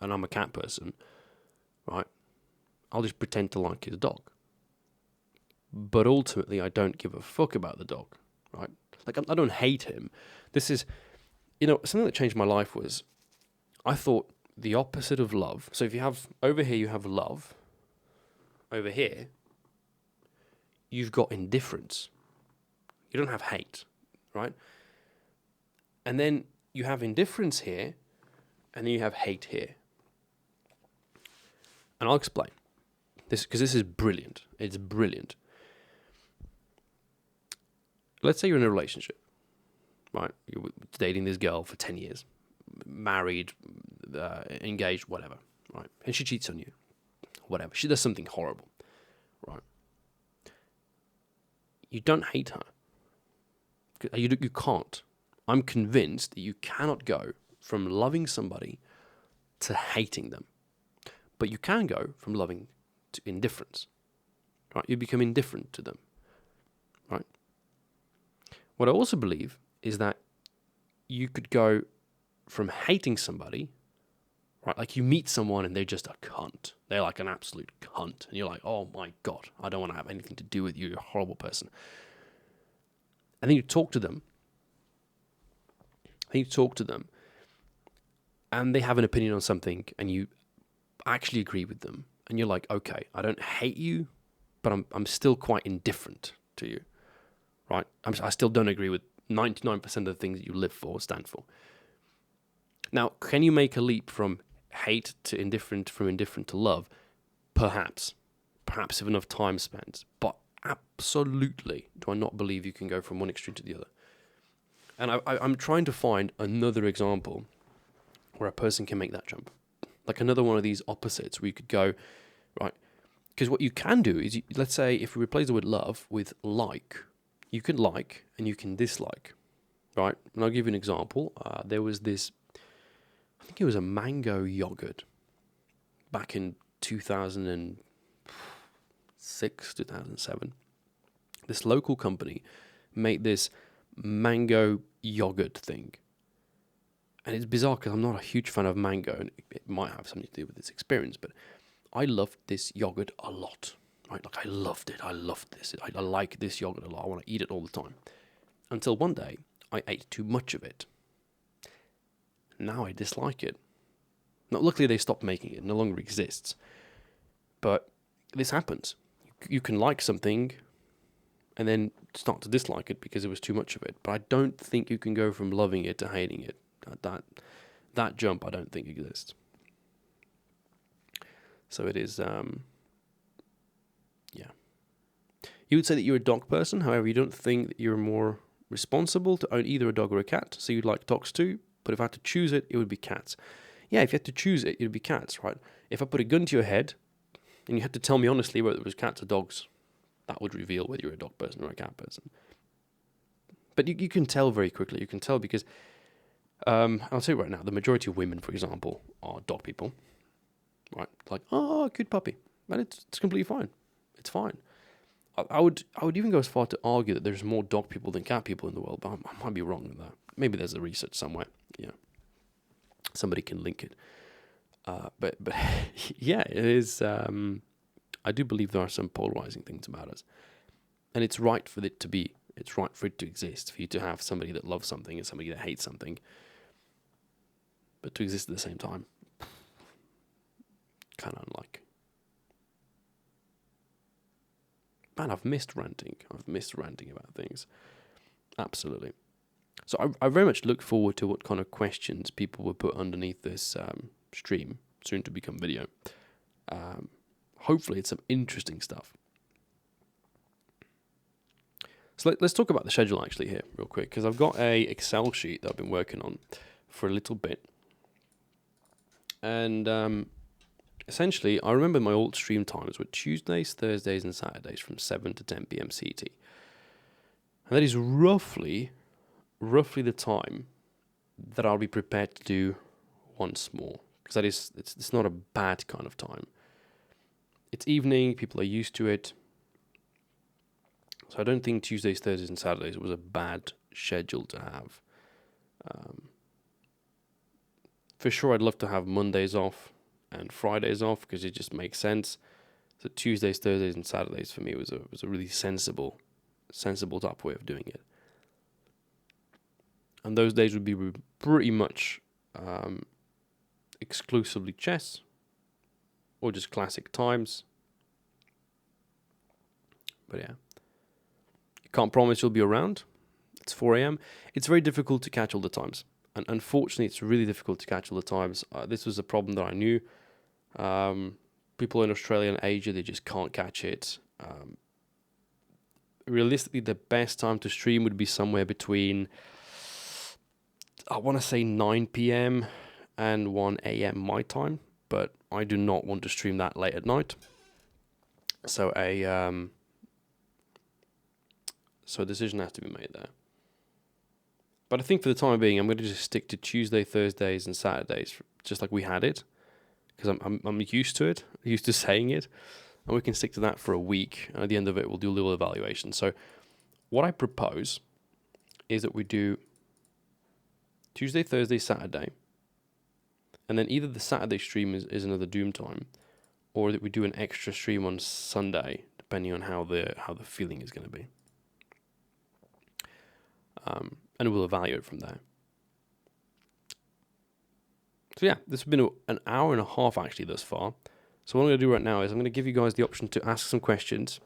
Speaker 1: and I'm a cat person, right? I'll just pretend to like his dog. But ultimately, I don't give a fuck about the dog, right? Like, I don't hate him. This is, something that changed my life was, I thought the opposite of love. So if you have, over here you have love. Over here, you've got indifference. You don't have hate, right? And then you have indifference here, and then you have hate here. And I'll explain this, because this is brilliant. It's brilliant. Let's say you're in a relationship, right? You're dating this girl for 10 years, married, engaged, whatever, right? And she cheats on you, whatever. She does something horrible, right? You don't hate her. You can't. I'm convinced that you cannot go from loving somebody to hating them. But you can go from loving to indifference, right? You become indifferent to them, right? What I also believe is that you could go from hating somebody, right? Like you meet someone and they're just a cunt. They're like an absolute cunt. And you're like, oh my God, I don't want to have anything to do with you. You're a horrible person. And then you talk to them. And they have an opinion on something, and you actually agree with them. And you're like, okay, I don't hate you, but I'm still quite indifferent to you, right? I still don't agree with 99% of the things that you live for or stand for. Now, can you make a leap from hate to indifferent, from indifferent to love? Perhaps if enough time spent. But absolutely do I not believe you can go from one extreme to the other. And I'm trying to find another example where a person can make that jump. Like another one of these opposites where you could go, right? Because what you can do is, let's say if we replace the word love with like, you can like and you can dislike, right? And I'll give you an example. There was this, I think it was a mango yogurt back in 2006, 2007. This local company made this mango yogurt thing. And it's bizarre because I'm not a huge fan of mango, and it might have something to do with this experience, but I loved this yogurt a lot, right? Like I loved it. I loved this. I like this yogurt a lot. I want to eat it all the time. Until one day, I ate too much of it. Now I dislike it. Now, luckily they stopped making it. It no longer exists. But this happens. You can like something and then start to dislike it because it was too much of it. But I don't think you can go from loving it to hating it. That jump I don't think exists. So it is, yeah. You would say that you're a dog person, however, you don't think that you're more responsible to own either a dog or a cat, so you'd like dogs too, but if I had to choose it, it would be cats. Yeah, if you had to choose it, it would be cats, right? If I put a gun to your head and you had to tell me honestly whether it was cats or dogs. That would reveal whether you're a dog person or a cat person. But you can tell very quickly. You can tell because, I'll tell you right now, the majority of women, for example, are dog people. Right? Like, oh, cute puppy. And it's completely fine. It's fine. I would even go as far to argue that there's more dog people than cat people in the world, but I might be wrong with that. Maybe there's a research somewhere. Yeah. Somebody can link it. But yeah, it is. I do believe there are some polarizing things about us, and it's right for it to be. It's right for it to exist. For you to have somebody that loves something and somebody that hates something, but to exist at the same time, kind of unlike. Man, I've missed ranting. About things. Absolutely. So I very much look forward to what kind of questions people will put underneath this stream, soon to become video. Hopefully it's some interesting stuff. So let's talk about the schedule actually here real quick, because I've got a Excel sheet that I've been working on for a little bit. And essentially, I remember my old stream times were Tuesdays, Thursdays, and Saturdays from 7 to 10 p.m. CT. And that is roughly the time that I'll be prepared to do once more. Because that is, it's not a bad kind of time. It's evening, people are used to it. So I don't think Tuesdays, Thursdays, and Saturdays was a bad schedule to have. For sure, I'd love to have Mondays off and Fridays off because it just makes sense. So Tuesdays, Thursdays, and Saturdays for me was a really sensible type way of doing it. And those days would be pretty much exclusively chess or just classic times. But yeah, you can't promise you'll be around. It's 4 a.m. It's very difficult to catch all the times. And unfortunately, it's really difficult to catch all the times. This was a problem that I knew. People in Australia and Asia, they just can't catch it. Realistically, the best time to stream would be somewhere between, I want to say 9 p.m. and 1 a.m. my time, but I do not want to stream that late at night. So a decision has to be made there. But I think for the time being, I'm going to just stick to Tuesday, Thursdays, and Saturdays, just like we had it, because I'm used to it, used to saying it, and we can stick to that for a week. And at the end of it, we'll do a little evaluation. So what I propose is that we do Tuesday, Thursday, Saturday, and then either the Saturday stream is another Doom time, or that we do an extra stream on Sunday, depending on how the feeling is going to be. And we'll evaluate from there. So yeah, this has been an hour and a half actually thus far. So what I'm going to do right now is I'm going to give you guys the option to ask some questions,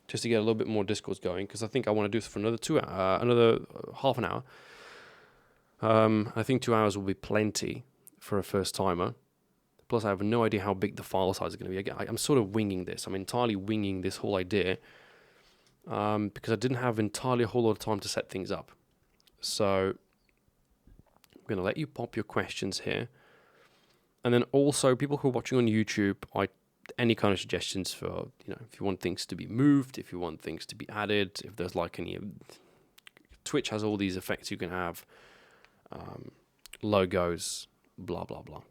Speaker 1: just to get a little bit more discourse going, because I think I want to do this for another half an hour. I think 2 hours will be plenty for a first timer. Plus, I have no idea how big the file size is going to be. I'm sort of winging this. I'm entirely winging this whole idea because I didn't have entirely a whole lot of time to set things up. So I'm going to let you pop your questions here. And then also, people who are watching on YouTube, any kind of suggestions for, if you want things to be moved, if you want things to be added, if there's like any... Twitch has all these effects you can have, logos, blah, blah, blah.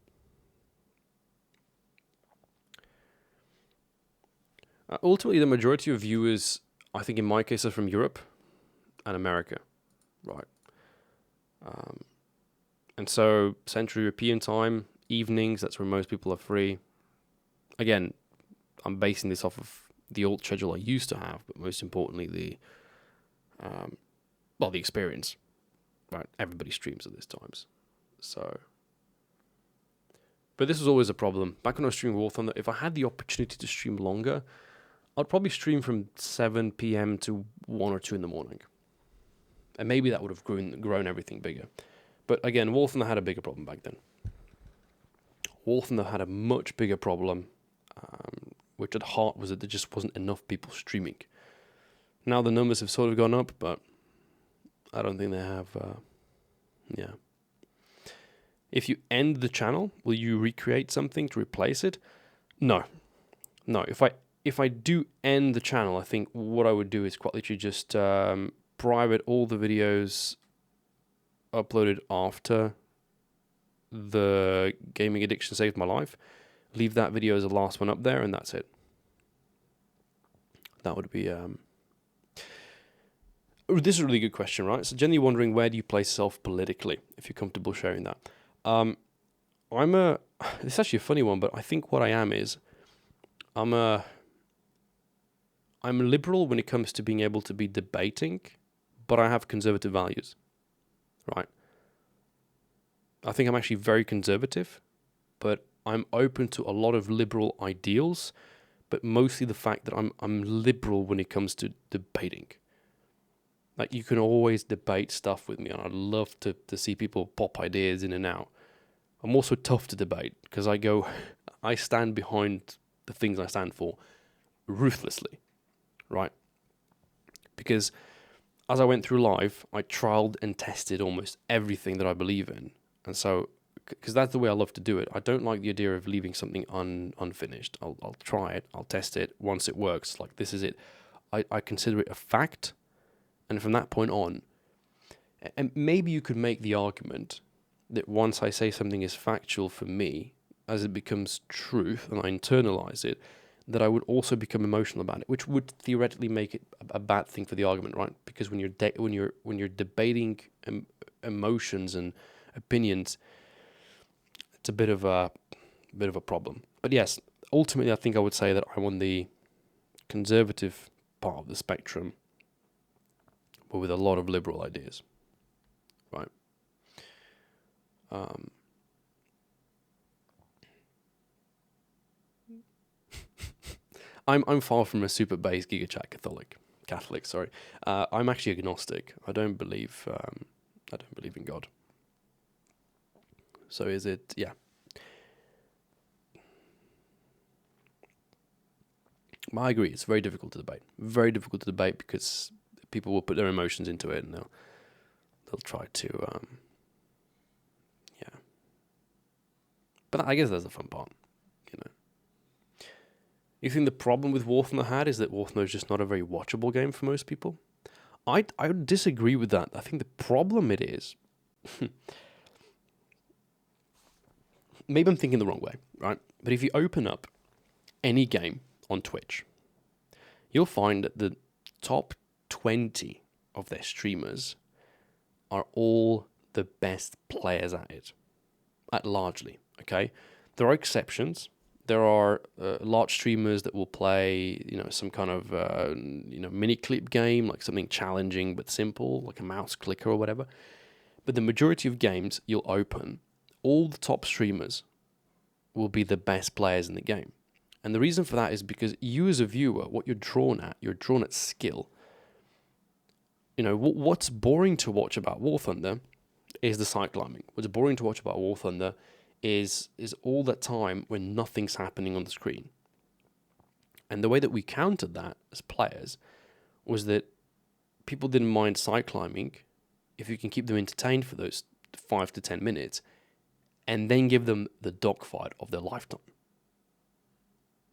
Speaker 1: Ultimately, the majority of viewers, I think in my case, are from Europe and America, right? And so Central European time, evenings, that's where most people are free. Again, I'm basing this off of the old schedule I used to have, but most importantly, the experience, right? Everybody streams at these times. So, but this was always a problem. Back when I was streaming War Thunder, if I had the opportunity to stream longer, I'd probably stream from 7 p.m. to 1 or 2 in the morning. And maybe that would have grown everything bigger. But again, War Thunder had a bigger problem back then. War Thunder had a much bigger problem, which at heart was that there just wasn't enough people streaming. Now the numbers have sort of gone up, but I don't think they have, yeah. If you end the channel, will you recreate something to replace it? No. No, if I do end the channel, I think what I would do is quite literally just private all the videos uploaded after the gaming addiction saved my life. Leave that video as the last one up there, and that's it. That would be. This is a really good question, right? So, generally wondering, where do you place yourself politically, if you're comfortable sharing that. It's actually a funny one, but I think what I am is, I'm liberal when it comes to being able to be debating, but I have conservative values, right? I think I'm actually very conservative, but I'm open to a lot of liberal ideals, but mostly the fact that I'm liberal when it comes to debating. Like, you can always debate stuff with me, and I'd love to see people pop ideas in and out. I'm also tough to debate because I stand behind the things I stand for ruthlessly, right? Because as I went through life, I trialed and tested almost everything that I believe in. And so, because that's the way I love to do it. I don't like the idea of leaving something unfinished. I'll try it, I'll test it. Once it works, like, this is it. I consider it a fact. And from that point on, and maybe you could make the argument that once I say something is factual for me, as it becomes truth and I internalize it, that I would also become emotional about it, which would theoretically make it a bad thing for the argument, right? Because when you're debating emotions and opinions, it's a bit of a problem. But yes, ultimately, I think I would say that I'm on the conservative part of the spectrum, but with a lot of liberal ideas, right? I'm far from a super base gigachat Catholic. Sorry, I'm actually agnostic. I don't believe in God. So is it? Yeah. But I agree. It's very difficult to debate. Very difficult to debate because people will put their emotions into it, and they'll try to yeah. But I guess that's the fun part, you know. You think the problem with War Thunder had is that War Thunder is just not a very watchable game for most people? I would disagree with that. I think the problem it is, maybe I'm thinking the wrong way, right? But if you open up any game on Twitch, you'll find that the top 20 of their streamers are all the best players at it, largely, okay? There are exceptions. There are large streamers that will play, some kind of, mini clip game, like something challenging but simple, like a mouse clicker or whatever. But the majority of games you'll open, all the top streamers will be the best players in the game. And the reason for that is because you as a viewer, what you're drawn at skill. What's boring to watch about War Thunder is the side climbing. What's boring to watch about War Thunder is all that time when nothing's happening on the screen. And the way that we countered that as players was that people didn't mind side climbing if you can keep them entertained for those 5 to 10 minutes and then give them the dogfight of their lifetime.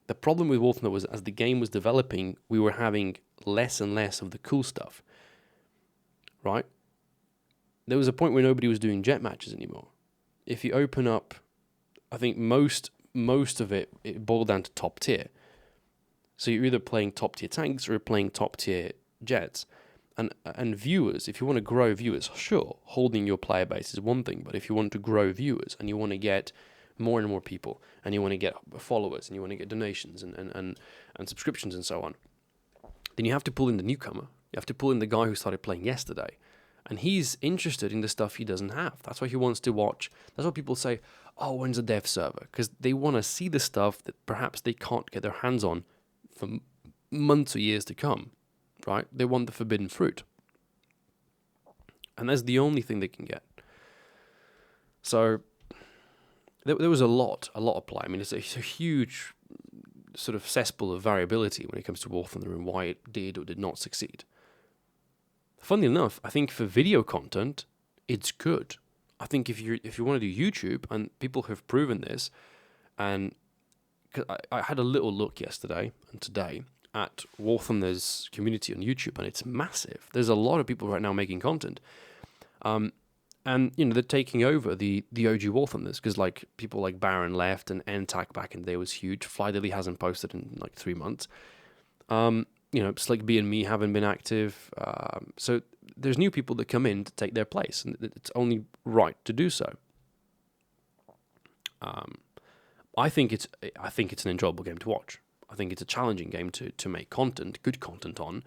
Speaker 1: The problem with War Thunder was, as the game was developing, we were having less and less of the cool stuff, right? There was a point where nobody was doing jet matches anymore. If you open up, I think most of it boiled down to top tier. So you're either playing top tier tanks or you're playing top tier jets. And viewers, if you want to grow viewers, sure, holding your player base is one thing, but if you want to grow viewers and you want to get more and more people, and you want to get followers, and you want to get donations and subscriptions and so on, then you have to pull in the newcomer. You have to pull in the guy who started playing yesterday. And he's interested in the stuff he doesn't have. That's why he wants to watch. That's why people say, oh, when's a dev server? Because they want to see the stuff that perhaps they can't get their hands on for months or years to come, right? They want the forbidden fruit. And that's the only thing they can get. So there was a lot of play. I mean, it's a huge sort of cesspool of variability when it comes to War Thunder and why it did or did not succeed. Funnily enough, I think for video content, it's good. I think if you want to do YouTube, and people have proven this, and 'cause I had a little look yesterday and today at War Thunder's community on YouTube, and it's massive. There's a lot of people right now making content. And, they're taking over the OG War Thunders, because, like, people like Baron left, and NTAC back in the day was huge. Flydilly hasn't posted in, like, 3 months. Slick B and me haven't been active. So there's new people that come in to take their place, and it's only right to do so. I think it's an enjoyable game to watch. I think it's a challenging game to make good content on.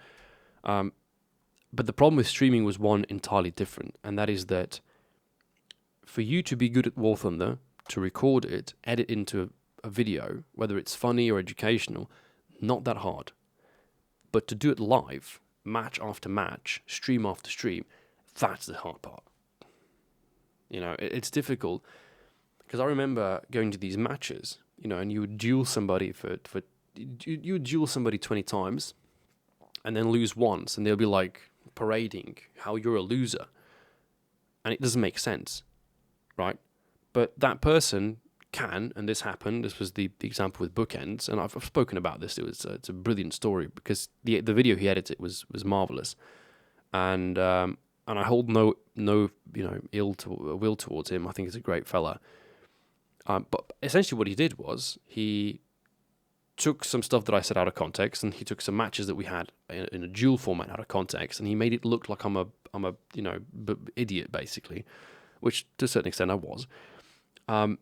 Speaker 1: But the problem with streaming was one entirely different, and that is that for you to be good at War Thunder, to record it, edit into a video, whether it's funny or educational, not that hard. But to do it live, match after match, stream after stream, that's the hard part. It's difficult, because I remember going to these matches, and you would duel somebody you would duel somebody 20 times, and then lose once, and they'll be like parading how you're a loser, and it doesn't make sense, right? But that person can, and this happened. This was the example with Bookends, and I've spoken about this. It's a brilliant story, because the video he edited was marvelous, and I hold no ill will towards him. I think he's a great fella. But essentially, what he did was he took some stuff that I said out of context, and he took some matches that we had in a duel format out of context, and he made it look like I'm a idiot, basically, which to a certain extent I was. And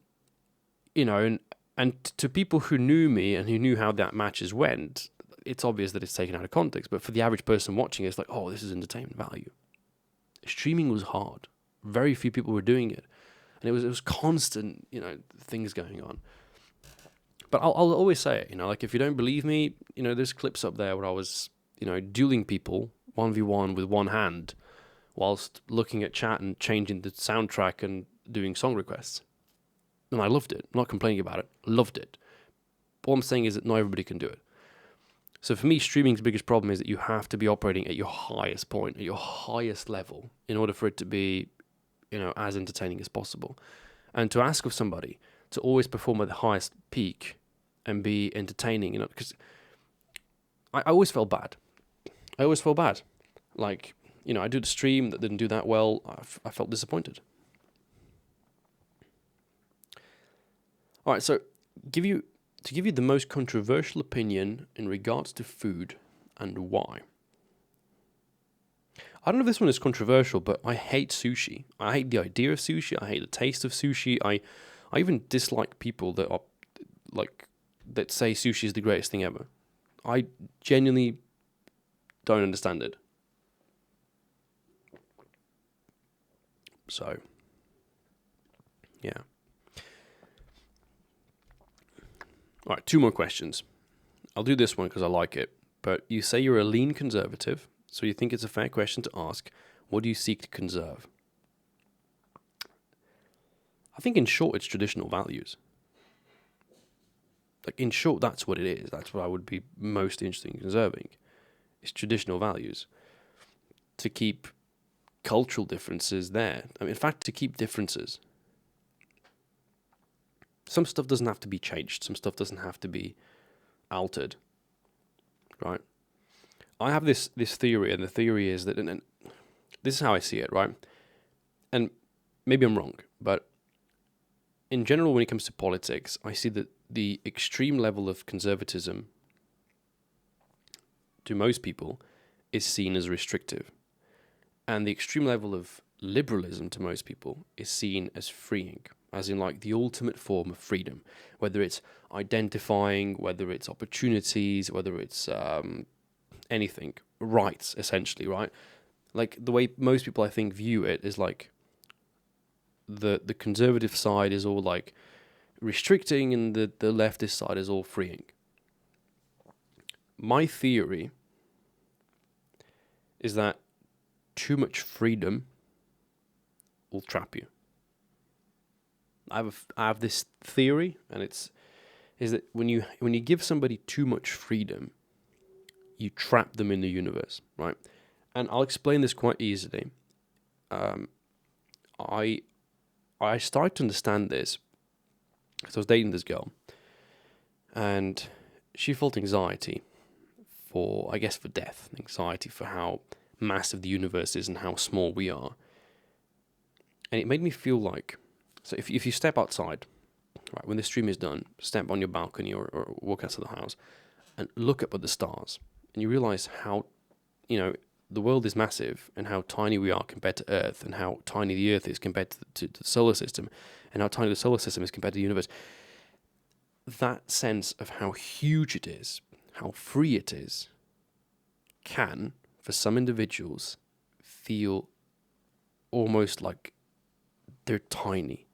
Speaker 1: to people who knew me and who knew how that matches went, it's obvious that it's taken out of context. But for the average person watching, it's like, oh, this is entertainment value. Streaming was hard. Very few people were doing it, and it was constant, things going on. But I'll always say it, like, if you don't believe me, there's clips up there where I was, dueling people 1v1 with one hand, whilst looking at chat and changing the soundtrack and doing song requests. And I loved it. I'm not complaining about it. Loved it. All I'm saying is that not everybody can do it. So for me, streaming's biggest problem is that you have to be operating at your highest point, at your highest level, in order for it to be, as entertaining as possible. And to ask of somebody to always perform at the highest peak and be entertaining, because I always felt bad. Like, I did a stream that didn't do that well. I felt disappointed. All right, so to give you the most controversial opinion in regards to food and why. I don't know if this one is controversial, but I hate sushi. I hate the idea of sushi. I hate the taste of sushi. I even dislike people that say sushi is the greatest thing ever. I genuinely don't understand it. So, yeah. All right, 2 more questions. I'll do this one because I like it. But you say you're a lean conservative, so you think it's a fair question to ask, what do you seek to conserve? I think in short, it's traditional values. Like, in short, that's what it is. That's what I would be most interested in conserving. It's traditional values. To keep cultural differences there. In fact, to keep differences. Some stuff doesn't have to be changed. Some stuff doesn't have to be altered. Right? I have this theory, and the theory is that, and this is how I see it, right? And maybe I'm wrong, but in general, when it comes to politics, I see that the extreme level of conservatism to most people is seen as restrictive. And the extreme level of liberalism to most people is seen as freeing, as in like the ultimate form of freedom, whether it's identifying, whether it's opportunities, whether it's anything, rights, essentially, right? Like the way most people, I think, view it is like the conservative side is all like restricting and the leftist side is all freeing. My theory is that too much freedom will trap you. I have this theory, and is that when you give somebody too much freedom, you trap them in the universe, right? And I'll explain this quite easily. I started to understand this because I was dating this girl, and she felt anxiety for, I guess, for death, anxiety for how massive the universe is and how small we are. And it made me feel like, so if you step outside, right, when the stream is done, step on your balcony or walk out of the house and look up at the stars, and you realize how, the world is massive and how tiny we are compared to Earth, and how tiny the Earth is compared to the solar system, and how tiny the solar system is compared to the universe. That sense of how huge it is, how free it is, can, for some individuals, feel almost like they're tiny.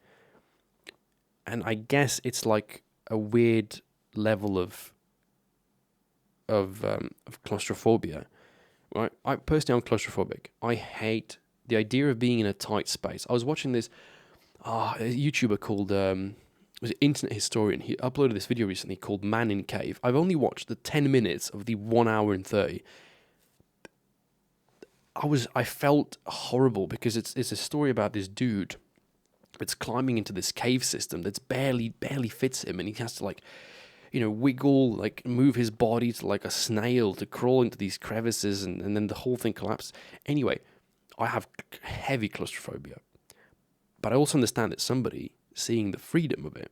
Speaker 1: And I guess it's like a weird level of claustrophobia, right? I personally, I'm claustrophobic. I hate the idea of being in a tight space. I was watching this a YouTuber called was it Internet Historian. He uploaded this video recently called Man in Cave. I've only watched the 10 minutes of the 1 hour and 30. I felt horrible because it's a story about this dude that's climbing into this cave system that's barely fits him, and he has to wiggle, move his body to like a snail to crawl into these crevices, and then the whole thing collapses. Anyway, I have heavy claustrophobia, but I also understand that somebody seeing the freedom of it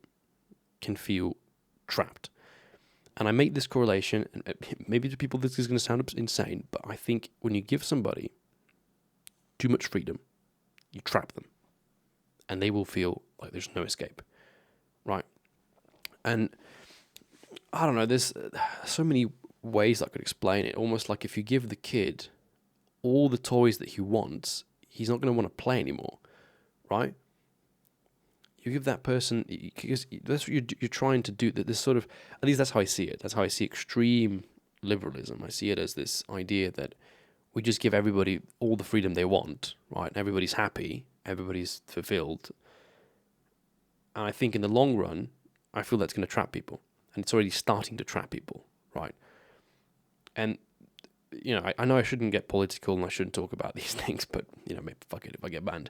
Speaker 1: can feel trapped. And I make this correlation, and maybe to people this is going to sound insane, but I think when you give somebody too much freedom, you trap them, and they will feel like there's no escape, right? And I don't know, there's so many ways I could explain it. Almost like if you give the kid all the toys that he wants, he's not going to want to play anymore, right? You give that person, because that's what you're trying to do. That this sort of, at least that's how I see it. That's how I see extreme liberalism. I see it as this idea that we just give everybody all the freedom they want, right? Everybody's happy, everybody's fulfilled. And I think in the long run, I feel that's going to trap people. And it's already starting to trap people, right? And, I know I shouldn't get political and I shouldn't talk about these things, but, maybe fuck it if I get banned.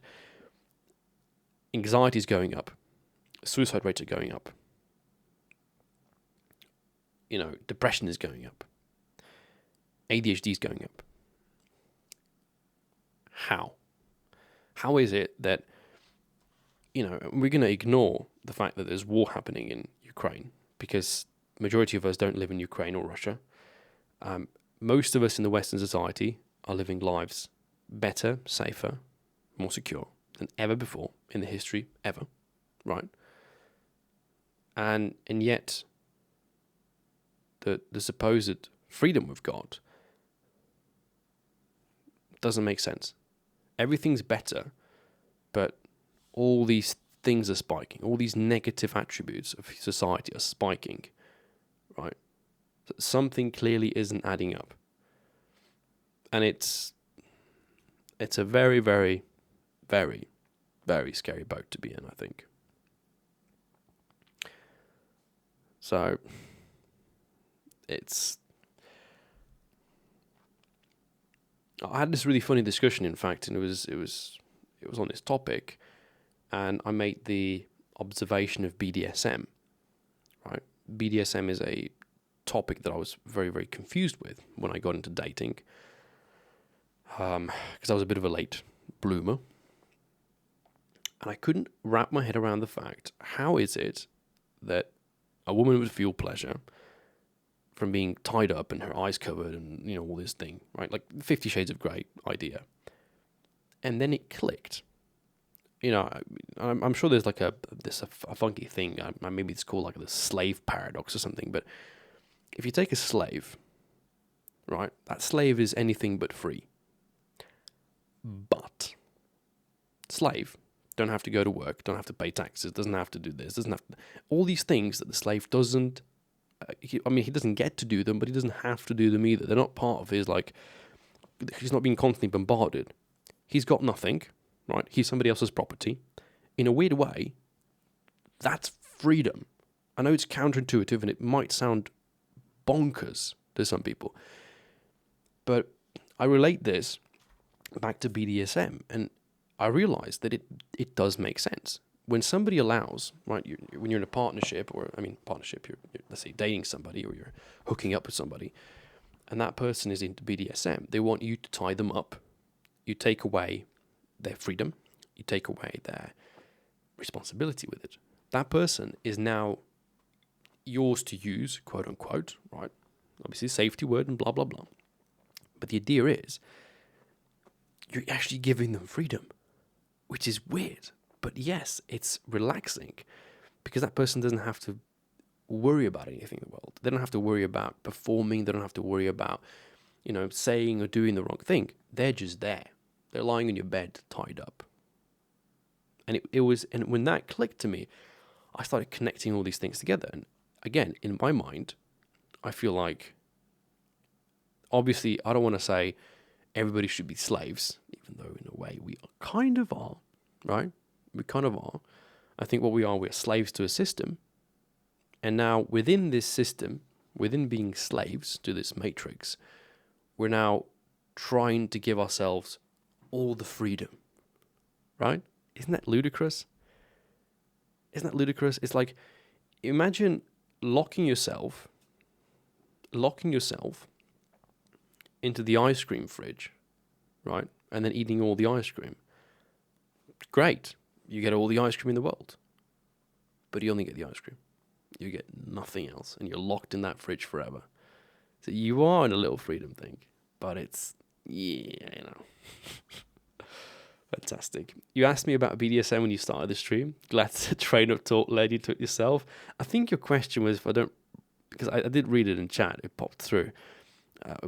Speaker 1: Anxiety is going up. Suicide rates are going up. Depression is going up. ADHD is going up. How? How is it that, we're going to ignore the fact that there's war happening in Ukraine, because majority of us don't live in Ukraine or Russia. Most of us in the Western society are living lives better, safer, more secure than ever before in the history ever, right? And yet, the supposed freedom we've got doesn't make sense. Everything's better, but all these things are spiking. All these negative attributes of society are spiking, right? Something clearly isn't adding up. And it's a very, very, very, very scary boat to be in, I think. So, I had this really funny discussion, in fact, and it was on this topic, and I made the observation of BDSM, right? BDSM is a topic that I was very, very confused with when I got into dating, because I was a bit of a late bloomer, and I couldn't wrap my head around the fact, how is it that a woman would feel pleasure from being tied up and her eyes covered and, all this thing, right? Like 50 Shades of Grey idea. And then it clicked. I'm sure there's like a funky thing. Maybe it's called like the slave paradox or something. But if you take a slave, right, that slave is anything but free. But slave don't have to go to work, don't have to pay taxes, doesn't have to do this, doesn't have to, all these things that the slave doesn't. He doesn't get to do them, but he doesn't have to do them either. They're not part of his, he's not being constantly bombarded. He's got nothing, right? He's somebody else's property. In a weird way, that's freedom. I know it's counterintuitive and it might sound bonkers to some people, but I relate this back to BDSM, and I realized that it does make sense. when somebody allows, right, when you're in a partnership, you're, let's say, dating somebody, or you're hooking up with somebody, and that person is into BDSM, they want you to tie them up. You take away their freedom, you take away their responsibility with it. That person is now yours to use, quote unquote, right? Obviously, safety word and blah, blah, blah. But the idea is, you're actually giving them freedom, which is weird. But yes, it's relaxing because that person doesn't have to worry about anything in the world. They don't have to worry about performing. They don't have to worry about, saying or doing the wrong thing. They're just there. They're lying in your bed, tied up. And and when that clicked to me, I started connecting all these things together. And again, in my mind, I feel like, obviously, I don't want to say everybody should be slaves, even though in a way we kind of are, right? We kind of are. I think what we're slaves to a system. And now within this system, within being slaves to this matrix, we're now trying to give ourselves all the freedom, right? Isn't that ludicrous? Isn't that ludicrous? It's like, imagine locking yourself into the ice cream fridge, right? And then eating all the ice cream. Great. You get all the ice cream in the world. But you only get the ice cream. You get nothing else. And you're locked in that fridge forever. So you are in a little freedom thing. But it's, Fantastic. You asked me about BDSM when you started the stream. Glad the train of thought led you to it yourself. I think your question was, because I did read it in chat, it popped through.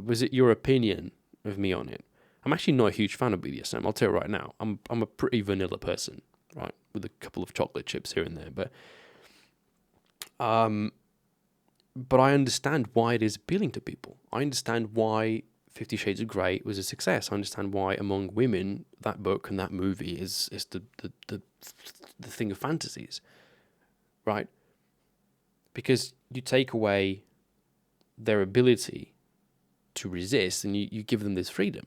Speaker 1: Was it your opinion of me on it? I'm actually not a huge fan of BDSM. I'll tell you right now. I'm a pretty vanilla person, right, with a couple of chocolate chips here and there. But I understand why it is appealing to people. I understand why 50 Shades of Grey was a success. I understand why among women that book and that movie is the thing of fantasies, right? Because you take away their ability to resist and you give them this freedom.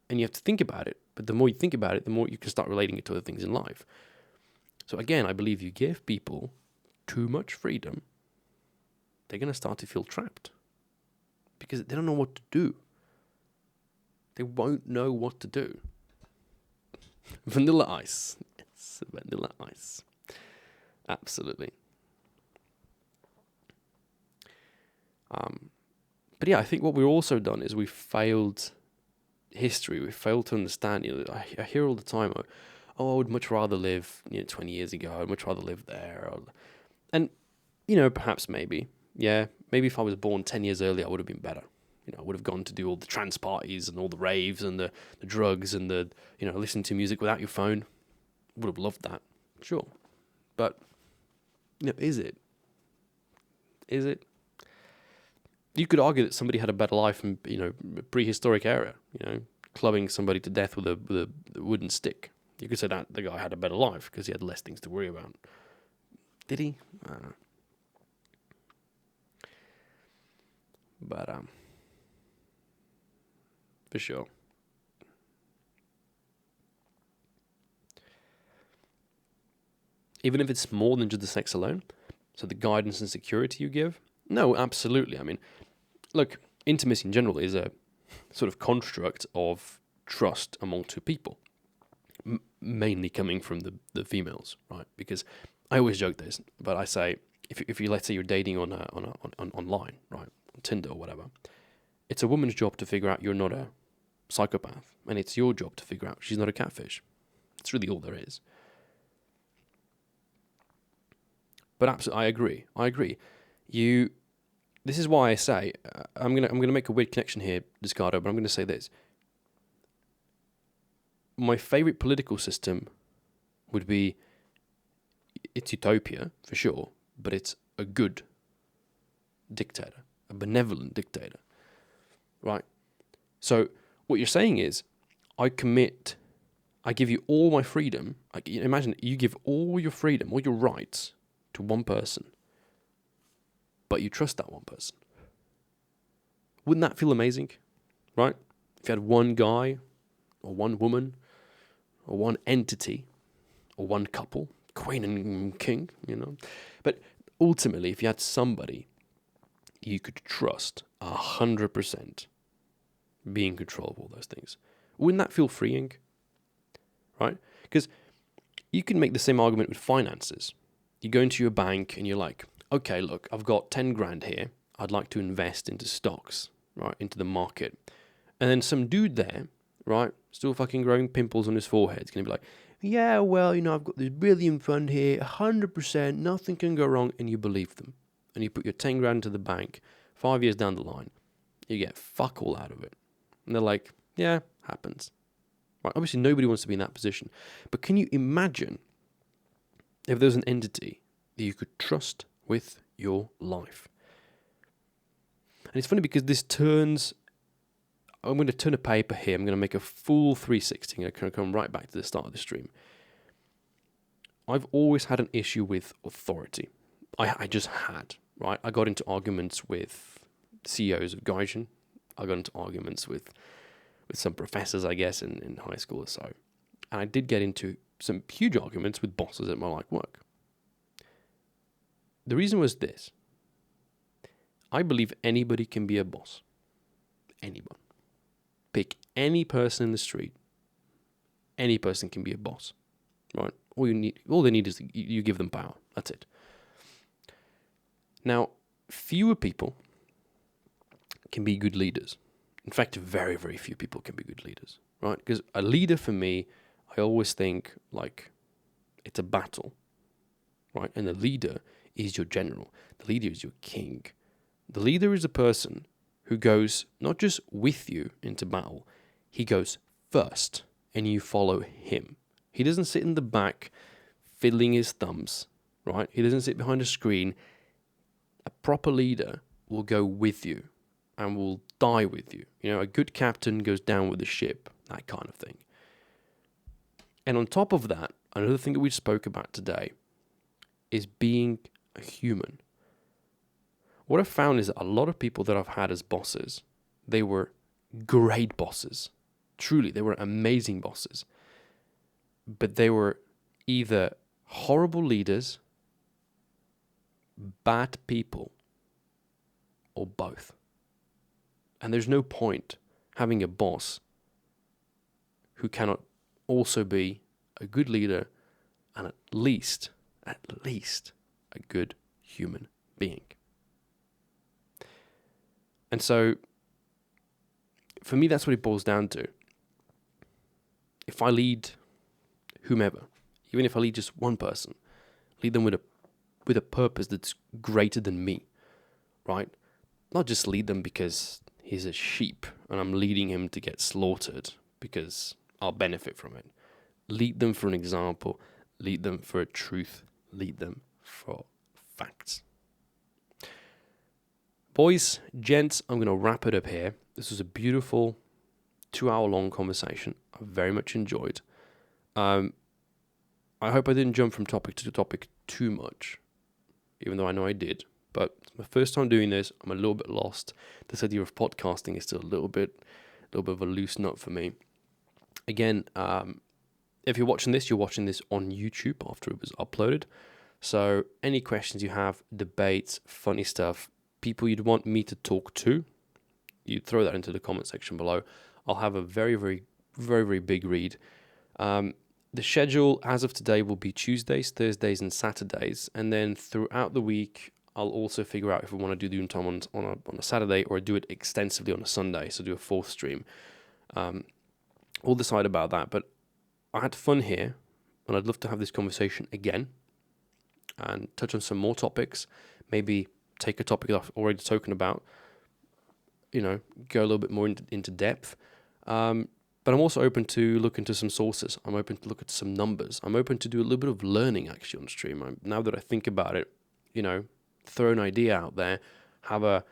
Speaker 1: And you have to think about it. But the more you think about it, the more you can start relating it to other things in life. So again, I believe you give people too much freedom, they're going to start to feel trapped. Because they don't know what to do. They won't know what to do. Vanilla ice. Yes, vanilla ice. Absolutely. But yeah, I think what we've also done is we've failed history. We've failed to understand. I hear all the time, I would much rather live 20 years ago. I'd much rather live there. And, perhaps maybe. Yeah, maybe if I was born 10 years earlier, I would have been better. I would have gone to do all the trance parties and all the raves and the drugs and listen to music without your phone. Would have loved that, sure. But, is it? Is it? You could argue that somebody had a better life in, prehistoric era, clubbing somebody to death with a wooden stick. You could say that the guy had a better life because he had less things to worry about. Did he? I don't know. But, for sure. Even if it's more than just the sex alone, so the guidance and security you give, no, absolutely. I mean, look, intimacy in general is a sort of construct of trust among two people, mainly coming from the females, right? Because I always joke this, but I say, if you let's say you're dating on online, right, on Tinder or whatever, it's a woman's job to figure out you're not a psychopath, and it's your job to figure out she's not a catfish. It's really all there is. But absolutely, I agree. This is why I say I'm gonna make a weird connection here, Discardo, but I'm gonna say this. My favorite political system would be, it's utopia for sure, but it's a good dictator, a benevolent dictator, right? So what you're saying is, I give you all my freedom. Imagine you give all your freedom, all your rights to one person, but you trust that one person. Wouldn't that feel amazing, right? If you had one guy or one woman or one entity or one couple, queen and king, But ultimately, if you had somebody you could trust 100% be in control of all those things, wouldn't that feel freeing? Right? Because you can make the same argument with finances. You go into your bank and you're like, okay, look, I've got 10 grand here. I'd like to invest into stocks, right, into the market. And then some dude there, right, still fucking growing pimples on his forehead, is going to be like, yeah, well, I've got this brilliant fund here, 100%, nothing can go wrong. And you believe them. And you put your 10 grand into the bank, 5 years down the line, you get fuck all out of it. And they're like, yeah, happens. Right? Obviously, nobody wants to be in that position. But can you imagine if there was an entity that you could trust with your life? And it's funny because I'm going to turn a paper here. I'm going to make a full 360. I'm going to come right back to the start of the stream. I've always had an issue with authority. I just had, right? I got into arguments with CEOs of Gaijin. I got into arguments with some professors, I guess, in high school or so. And I did get into some huge arguments with bosses at my work. The reason was this. I believe anybody can be a boss. Anyone. Pick any person in the street. Any person can be a boss. Right? All they need is you give them power. That's it. Now, fewer people can be good leaders. In fact, very, very few people can be good leaders, right? Because a leader, for me, I always think like it's a battle, right? And the leader is your general. The leader is your king. The leader is a person who goes not just with you into battle, he goes first and you follow him. He doesn't sit in the back fiddling his thumbs, right? He doesn't sit behind a screen. A proper leader will go with you and will die with you. A good captain goes down with the ship, that kind of thing. And on top of that, another thing that we spoke about today is being a human. What I've found is that a lot of people that I've had as bosses, they were great bosses. Truly, they were amazing bosses. But they were either horrible leaders, bad people, or both. And there's no point having a boss who cannot also be a good leader and at least a good human being. And so, for me, that's what it boils down to. If I lead whomever, even if I lead just one person, lead them with a purpose that's greater than me, right? Not just lead them because he's a sheep and I'm leading him to get slaughtered because I'll benefit from it. Lead them for an example, lead them for a truth, lead them for facts. Boys, gents, I'm going to wrap it up here. This was a beautiful 2-hour-long conversation. I very much enjoyed. I hope I didn't jump from topic to topic too much, even though I know I did. But it's my first time doing this. I'm a little bit lost. This idea of podcasting is still a little bit of a loose nut for me. Again, if you're watching this on YouTube after it was uploaded. So any questions you have, debates, funny stuff, people you'd want me to talk to, you throw that into the comment section below. I'll have a very, very, very, very big read. The schedule as of today will be Tuesdays, Thursdays, and Saturdays. And then throughout the week, I'll also figure out if I want to do the Untom on a Saturday or do it extensively on a Sunday, so do a fourth stream. We'll decide about that. But I had fun here, and I'd love to have this conversation again and touch on some more topics. Maybe take a topic that I've already spoken about, go a little bit more into depth. But I'm also open to look into some sources. I'm open to look at some numbers. I'm open to do a little bit of learning actually on stream. Now that I think about it, throw an idea out there, have a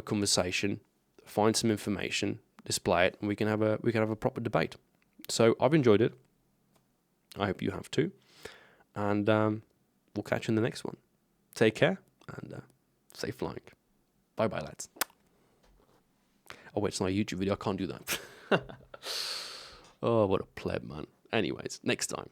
Speaker 1: conversation, find some information, display it, and we can have a proper debate. So I've enjoyed it. I hope you have too. And we'll catch you in the next one. Take care and safe flying. Bye bye, lads. Oh wait, it's not a YouTube video. I can't do that. Oh, what a pleb, man. Anyways, next time.